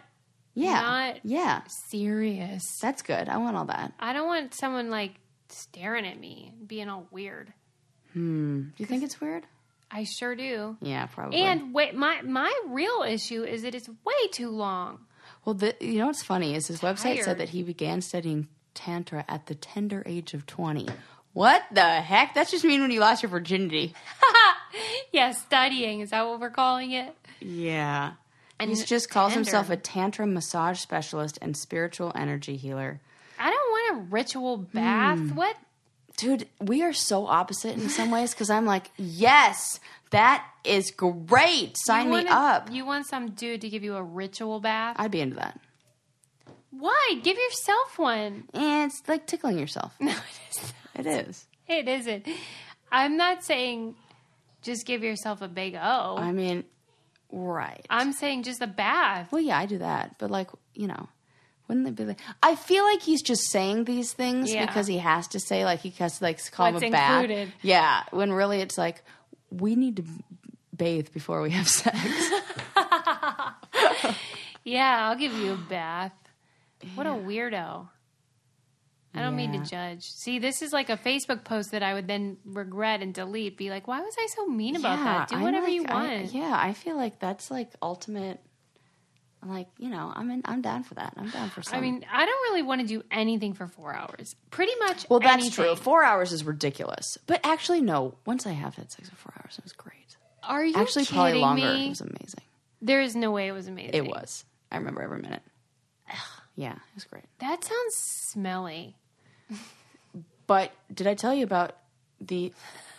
Yeah. Not serious. That's good. I want all that. I don't want someone like staring at me and being all weird. Do you think it's weird? I sure do. Yeah, probably. And wait, my real issue is that it's way too long. Well, you know what's funny is his website said that he began studying Tantra at the tender age of 20. What the heck? That's just mean when you lost your virginity. Yeah, studying. Is that what we're calling it? Yeah. And he just calls himself a Tantra massage specialist and spiritual energy healer. I don't want a ritual bath. What? Dude, we are so opposite in some ways because I'm like, yes, that is great. Sign me up. You want some dude to give you a ritual bath? I'd be into that. Why? Give yourself one. And it's like tickling yourself. No, it isn't. It is. It isn't. I'm not saying just give yourself a big O. I mean, right. I'm saying just a bath. Well, yeah, I do that. But like, you know, wouldn't it be like... I feel like he's just saying these things because he has to say, like, he has to, like, call him a bath. What's included. Yeah, when really it's like, we need to bathe before we have sex. Yeah, I'll give you a bath. What a weirdo. I don't mean to judge. See, this is like a Facebook post that I would then regret and delete. Be like, why was I so mean about that? Do whatever you want. I feel like that's like ultimate. Like, you know, I'm down for that. I'm down for something. I mean, I don't really want to do anything for 4 hours. Pretty much. Well, that's anything. true. 4 hours is ridiculous. But actually, no. Once I have had sex for 4 hours, it was great. Are you actually kidding probably longer? Me? It was amazing. There is no way it was amazing. It was. I remember every minute. Yeah, it was great. That sounds smelly. But did I tell you about the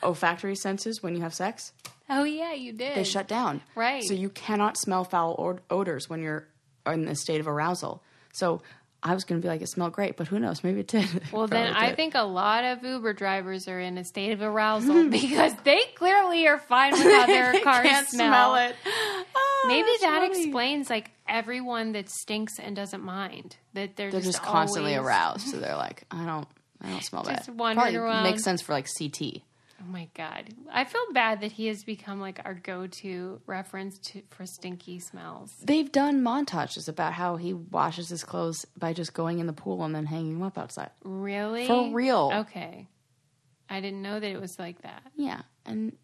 olfactory senses when you have sex? Oh, yeah, you did. They shut down. Right. So you cannot smell foul odors when you're in a state of arousal. So I was going to be like, it smelled great, but who knows? Maybe it did. Well, then I think a lot of Uber drivers are in a state of arousal because they clearly are fine with how their cars can't smell it. Oh, maybe that funny. Explains like everyone that stinks and doesn't mind that they're just constantly always aroused. So they're like, I don't smell bad. Just wandering around. Makes sense for like CT. Oh my God. I feel bad that he has become like our go-to reference for stinky smells. They've done montages about how he washes his clothes by just going in the pool and then hanging them up outside. Really? For real. Okay. I didn't know that it was like that. Yeah. And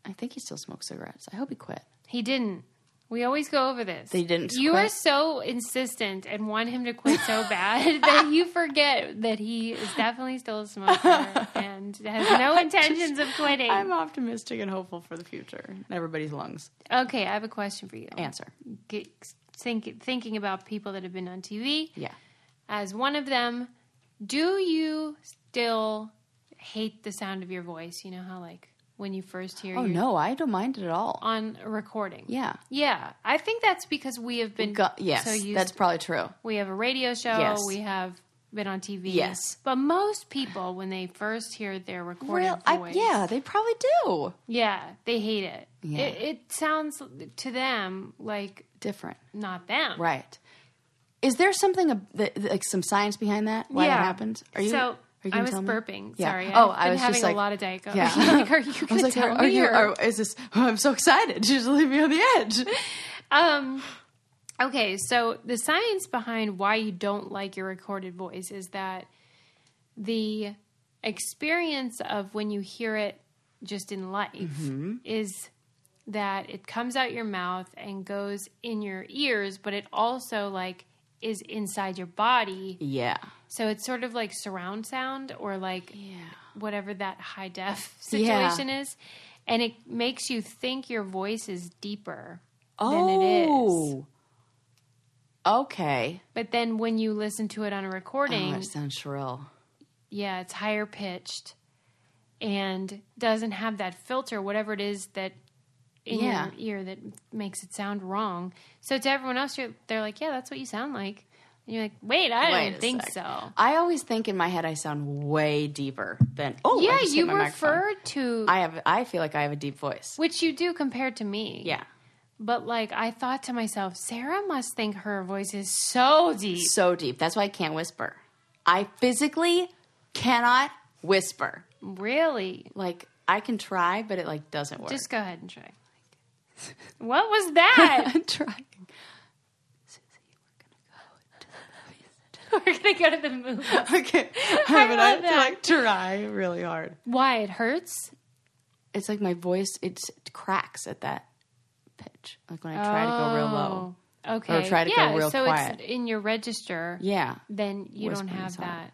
I think he still smokes cigarettes. I hope he quit. He didn't. We always go over this. They didn't You quit? are so insistent and want him to quit so bad that you forget that he is definitely still a smoker and has no intentions of quitting. I'm optimistic and hopeful for the future and everybody's lungs. Okay, I have a question for you. Answer. Thinking about people that have been on TV. Yeah. As one of them, do you still hate the sound of your voice? You know how, like, when you first hear no, I don't mind it at all. on a recording. Yeah. Yeah. I think that's because we have been Yes, so used that's probably true. We have a radio show. Yes. We have been on TV. Yes. But most people, when they first hear their recorded voice. They probably do. Yeah, they hate it. Yeah. It sounds to them like Different. not them. Right. Is there something, like some science behind that? Why that happens? Are you I was tell me? burping. Yeah. Sorry. Oh, I've been having just like, a lot of Diet Coke. Yeah. Like, are you I was going to like, tell me? is this? Oh, I'm so excited. Just leave me on the edge. Okay, so the science behind why you don't like your recorded voice is that the experience of when you hear it just in life is that it comes out your mouth and goes in your ears, but it also like is inside your body. Yeah. So it's sort of like surround sound or like whatever that high def situation is. And it makes you think your voice is deeper than it is. Okay. But then when you listen to it on a recording, it sounds shrill. yeah, it's higher pitched and doesn't have that filter, whatever it is that in your ear that makes it sound wrong. So to everyone else, they're like, yeah, that's what you sound like. And you're like, wait, I don't think so. I always think in my head I sound way deeper than. Oh, yeah, I just hit you my referred microphone. to. I feel like I have a deep voice, which you do compared to me. Yeah. But like, I thought to myself, Sarah must think her voice is so deep. So deep. That's why I can't whisper. I physically cannot whisper. Really? Like I can try, but it like doesn't work. Just go ahead and try. What was that? I'm trying. We're gonna go to the movies. Okay. I But love I that. like try really hard. Why? It hurts? It's like my voice, it cracks at that pitch. Like when I try to go real low. Okay. Or try to go real so quiet. It's in your register. Yeah. Then you don't Whispering have is hard. that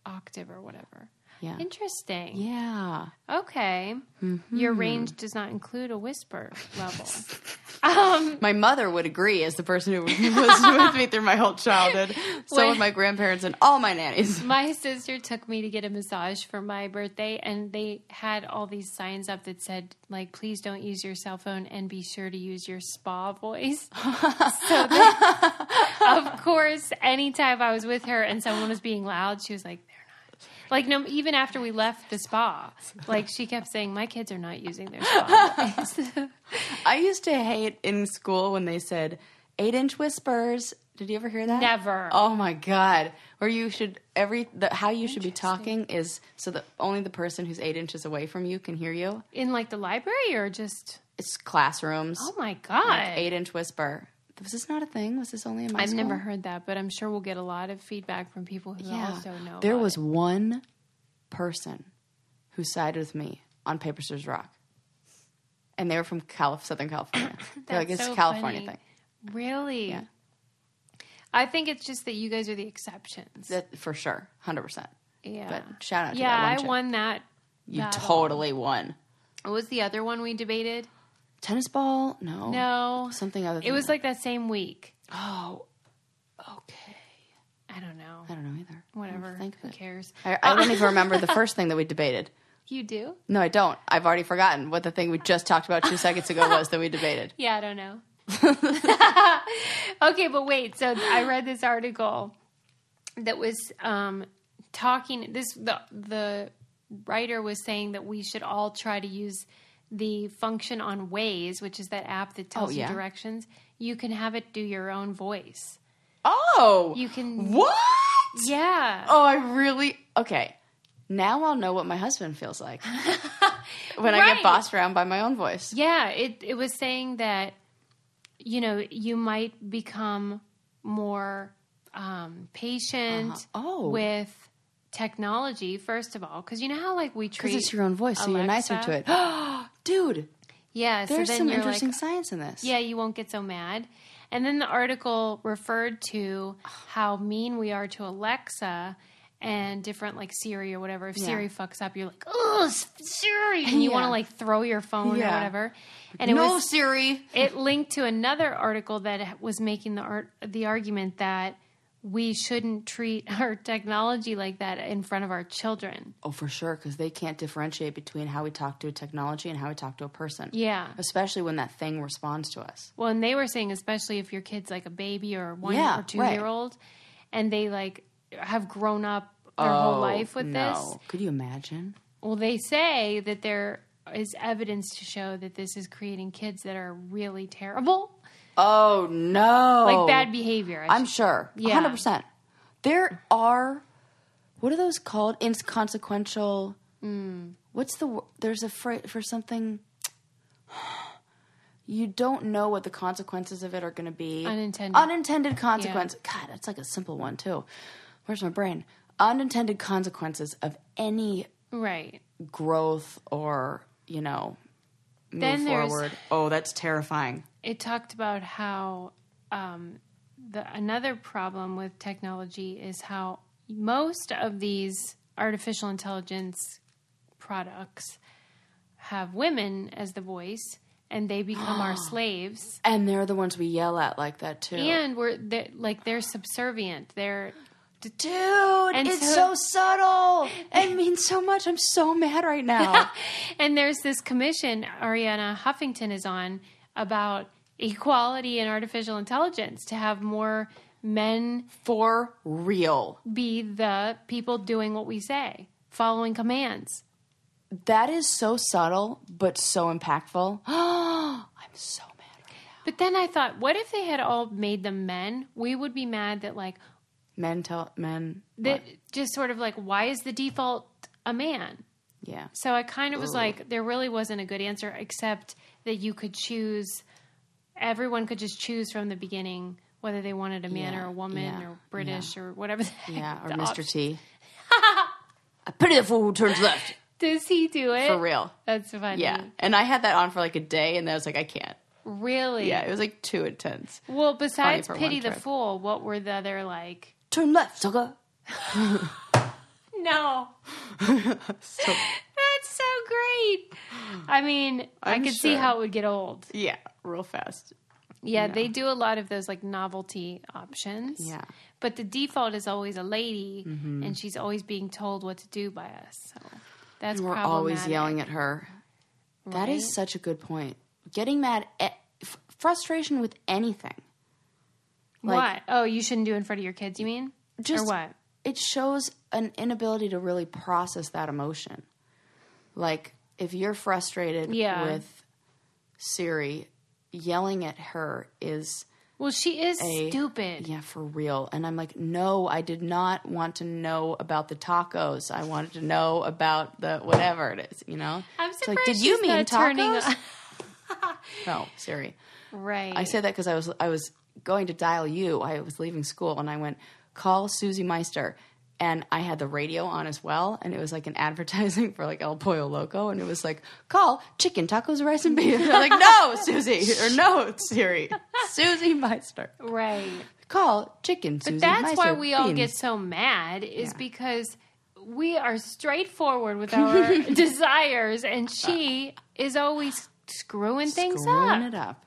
octave or whatever. Yeah. Interesting. Yeah. Okay. Your range does not include a whisper level. My mother would agree as the person who was with me through my whole childhood. So would my grandparents and all my nannies. My sister took me to get a massage for my birthday, and they had all these signs up that said, like, please don't use your cell phone and be sure to use your spa voice. So then, of course, anytime I was with her and someone was being loud, she was like, they're not. Like, no, even after we left the spa, like, she kept saying, my kids are not using their spa voice. I used to hate in school when they said 8-inch whispers. Did you ever hear that? Never. Oh my God. Where you should, how you should be talking is so that only the person who's 8 inches away from you can hear you. In, like, the library or just? It's classrooms. Oh my God. Like 8-inch whisper. Was this not a thing? Was this only in my I've school? never heard that, but I'm sure we'll get a lot of feedback from people who also know. There about was it. one person who sided with me on Paper Scissors Rock. And they were from Southern California. They're like, it's so a California funny. thing. Really? Yeah. I think it's just that you guys are the exceptions. That, for sure. 100%. Yeah. But shout out to yeah, that one I chick. won that. You battle. totally won. What was the other one we debated? Tennis ball? No. No. Something other than It was that. like that same week. Oh, okay. I don't know. I don't know either. Whatever. Think of Who it. cares? I don't even remember the first thing that we debated. You do? No, I don't. I've already forgotten what the thing we just talked about 2 seconds ago was that we debated. Yeah, I don't know. Okay, but wait. So I read this article that was talking. The writer was saying that we should all try to use the function on Waze, which is that app that tells you directions. You can have it do your own voice. Oh! You can. What? Yeah. Oh, I really... Okay. Now I'll know what my husband feels like. When I get bossed around by my own voice. Yeah, it was saying that, you know, you might become more patient with technology, first of all. Because you know how, like, we treat... Because it's your own voice, so you're nicer to it. Dude! Yeah. There's so then some you're interesting like, science in this. yeah, you won't get so mad. And then the article referred to how mean we are to Alexa and different like Siri or whatever. If Siri fucks up, you're like, oh, Siri. And you want to like throw your phone or whatever. And Siri. It linked to another article that was making the argument that we shouldn't treat our technology like that in front of our children. Oh, for sure, because they can't differentiate between how we talk to a technology and how we talk to a person. Yeah. Especially when that thing responds to us. Well, and they were saying especially if your kid's like a baby or 1 or 2 year old and they like have grown up their whole life with this. Could you imagine? Well, they say that there is evidence to show that this is creating kids that are really terrible. Oh, no. Like bad behavior. I'm sure. Yeah. 100%. There are, what are those called? Inconsequential. What's the, there's a phrase for something, you don't know what the consequences of it are going to be. Unintended consequence. Yeah. God, that's like a simple one too. Where's my brain? Unintended consequences of any growth or, move forward. Oh, that's terrifying. It talked about how another problem with technology is how most of these artificial intelligence products have women as the voice, and they become our slaves. And they're the ones we yell at like that too. And they're subservient. They're it's so subtle. It means so much. I'm so mad right now. And there's this commission Ariana Huffington is on about equality in artificial intelligence to have more men for real be the people doing what we say, following commands. That is so subtle, but so impactful. I'm so mad right now. But then I thought, what if they had all made them men? We would be mad that like men. That just sort of like, why is the default a man? Yeah. So I kind of was like, there really wasn't a good answer, except that you could choose. Everyone could just choose from the beginning whether they wanted a man or a woman or British or whatever. Or Mr. T. I pity the fool who turns left. Does he do it? For real. That's funny. Yeah. And I had that on for like a day, and I was like, I can't. Really? Yeah, it was like too intense. Well, besides Pity the Fool, what were the other like... Turn left, sucker. No. That's so great. I mean, I could see how it would get old. Yeah, real fast. Yeah, they do a lot of those like novelty options. Yeah. But the default is always a lady, and she's always being told what to do by us. So that's and we're always yelling at her. Right? That is such a good point. Getting mad at frustration with anything. Like, what? Oh, you shouldn't do it in front of your kids, you mean? Or what? It shows an inability to really process that emotion. Like, if you're frustrated with Siri, yelling at her is... Well, she is stupid. Yeah, for real. And I'm like, no, I did not want to know about the tacos. I wanted to know about the whatever it is, I'm surprised like, did you mean tacos? No, Siri. Right. I say that because I was going to dial you. I was leaving school, and I went, call Susie Meister. And I had the radio on as well, and it was like an advertising for like El Pollo Loco, and it was like, call chicken, tacos, rice, and beef. And I'm like, no, Susie, or no, Siri, Susie Meister. Right. Call chicken, Susie Meister. But that's why we all beans. get so mad is because we are straightforward with our desires, and she is always screwing things up. Screwing it up.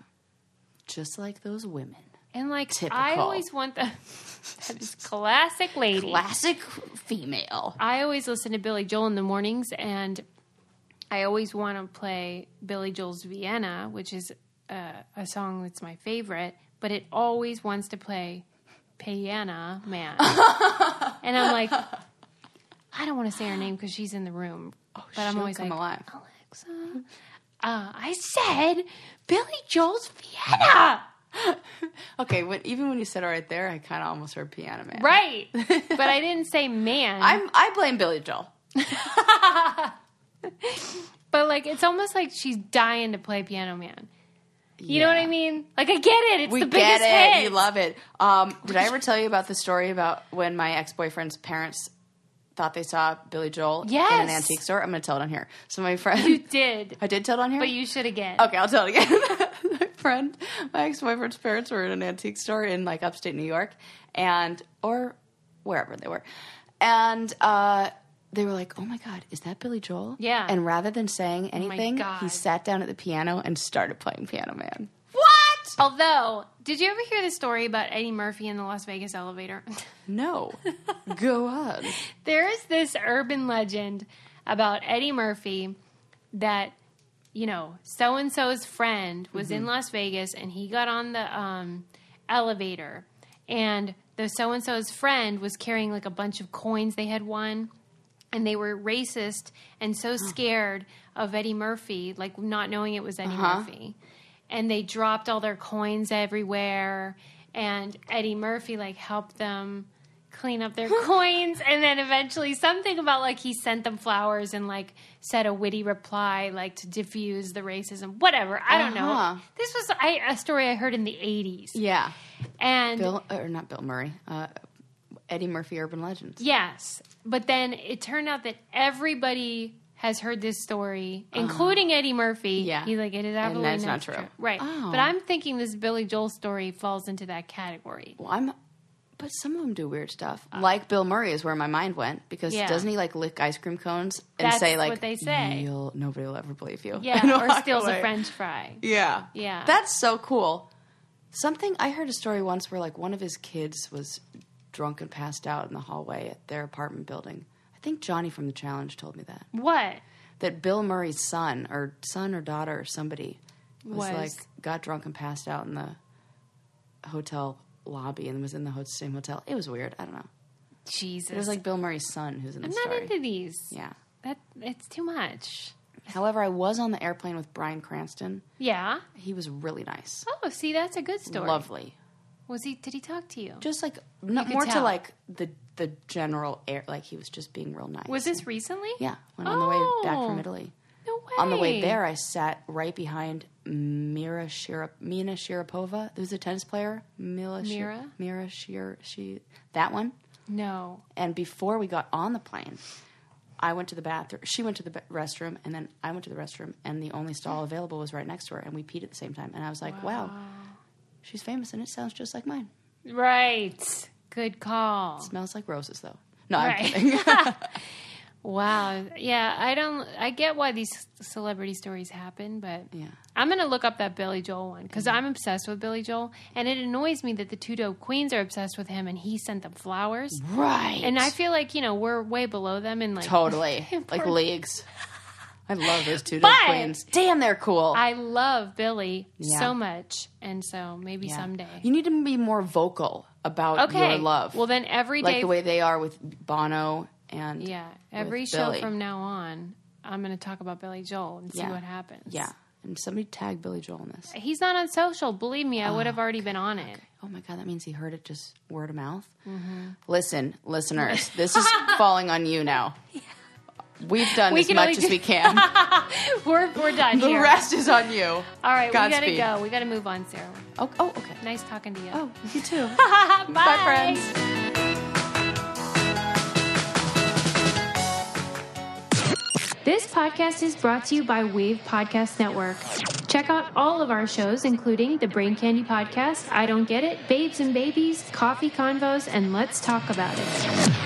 Just like those women. And like, typical. I always want that is classic lady. Classic female. I always listen to Billy Joel in the mornings, and I always want to play Billy Joel's Vienna, which is a song that's my favorite, but it always wants to play Piano Man. And I'm like, I don't want to say her name because she's in the room. Oh, but I'm always like, alive. Alexa, I said Billy Joel's Vienna. Okay, even when you said it right there, I kind of almost heard Piano Man. Right. But I didn't say man. I blame Billy Joel. But like, it's almost like she's dying to play Piano Man. You know what I mean? Like, I get it. It's the biggest hit. You love it. Did I ever tell you about the story about when my ex-boyfriend's parents thought they saw Billy Joel Yes. in an antique store. I'm going to tell it on here. So my friend... You did. I did tell it on here? But you should again. Okay, I'll tell it again. My ex-boyfriend's parents were in an antique store in, like, upstate New York, or wherever they were. And they were like, oh, my God, is that Billy Joel? Yeah. And rather than saying anything, God. he sat down at the piano and started playing Piano Man. What? Although, did you ever hear the story about Eddie Murphy in the Las Vegas elevator? No. Go on. There is this urban legend about Eddie Murphy that, you know, so-and-so's friend was in Las Vegas and he got on the elevator and the so-and-so's friend was carrying like a bunch of coins they had won and they were racist and so scared of Eddie Murphy, like not knowing it was Eddie Murphy. And they dropped all their coins everywhere and Eddie Murphy like helped them clean up their coins, and then eventually something about like he sent them flowers and like said a witty reply like to diffuse the racism, whatever. I don't know. This was a story I heard in the 80s. Yeah. And not Bill Murray, Eddie Murphy Urban Legends. Yes. But then it turned out that everybody has heard this story, including Eddie Murphy. Yeah. He's like, it is absolutely not true. Right. Oh. But I'm thinking this Billy Joel story falls into that category. Well, but some of them do weird stuff. Like Bill Murray is where my mind went because doesn't he like lick ice cream cones and say like, what they say. Nobody will ever believe you. Yeah, or steals a French fry. Yeah. Yeah. That's so cool. I heard a story once where like one of his kids was drunk and passed out in the hallway at their apartment building. I think Johnny from The Challenge told me that. What? That Bill Murray's son or daughter or somebody was like got drunk and passed out in the hotel lobby and was in the same hotel. It was weird. I don't know. Jesus. It was like Bill Murray's son who's in the story. I'm not into these. Yeah. It's too much. However, I was on the airplane with Bryan Cranston. Yeah. He was really nice. Oh, see, that's a good story. Lovely. Did he talk to you? Just like more to like the general air, like he was just being real nice. Was this recently? Yeah, on the way back from Italy. No way. On the way there, I sat right behind Mina Sharapova, who's a tennis player. That one. No. And before we got on the plane, I went to the bathroom. She went to the restroom, and then I went to the restroom, and the only stall available was right next to her, and we peed at the same time. And I was like, wow, she's famous, and it sounds just like mine. Right. Good call. It smells like roses, though. No, right. I'm kidding. Wow. Yeah, I get why these celebrity stories happen, but yeah. I'm going to look up that Billy Joel one because I'm obsessed with Billy Joel, and it annoys me that the Two Dope Queens are obsessed with him, and he sent them flowers. Right. And I feel like, we're way below them in like... Totally. Like leagues. I love those Two Dope Queens. Damn, they're cool. I love Billy so much, and so maybe someday. You need to be more vocal about your love. Well, then every day... Like the way they are with Bono and every show from now on, I'm going to talk about Billy Joel and see what happens. Yeah. And somebody tag Billy Joel in this. He's not on social. Believe me, I would have already been on it. Okay. Oh, my God. That means he heard it just word of mouth? Mm-hmm. Listen, listeners, this is falling on you now. Yeah. We've done as much as we can. We're done here. The rest is on you. All right, Godspeed. we got to go. We got to move on, Sarah. Oh, okay. Nice talking to you. Oh, you too. Bye, friends. This podcast is brought to you by Wave Podcast Network. Check out all of our shows, including the Brain Candy Podcast, I Don't Get It, Babes and Babies, Coffee Convos, and Let's Talk About It.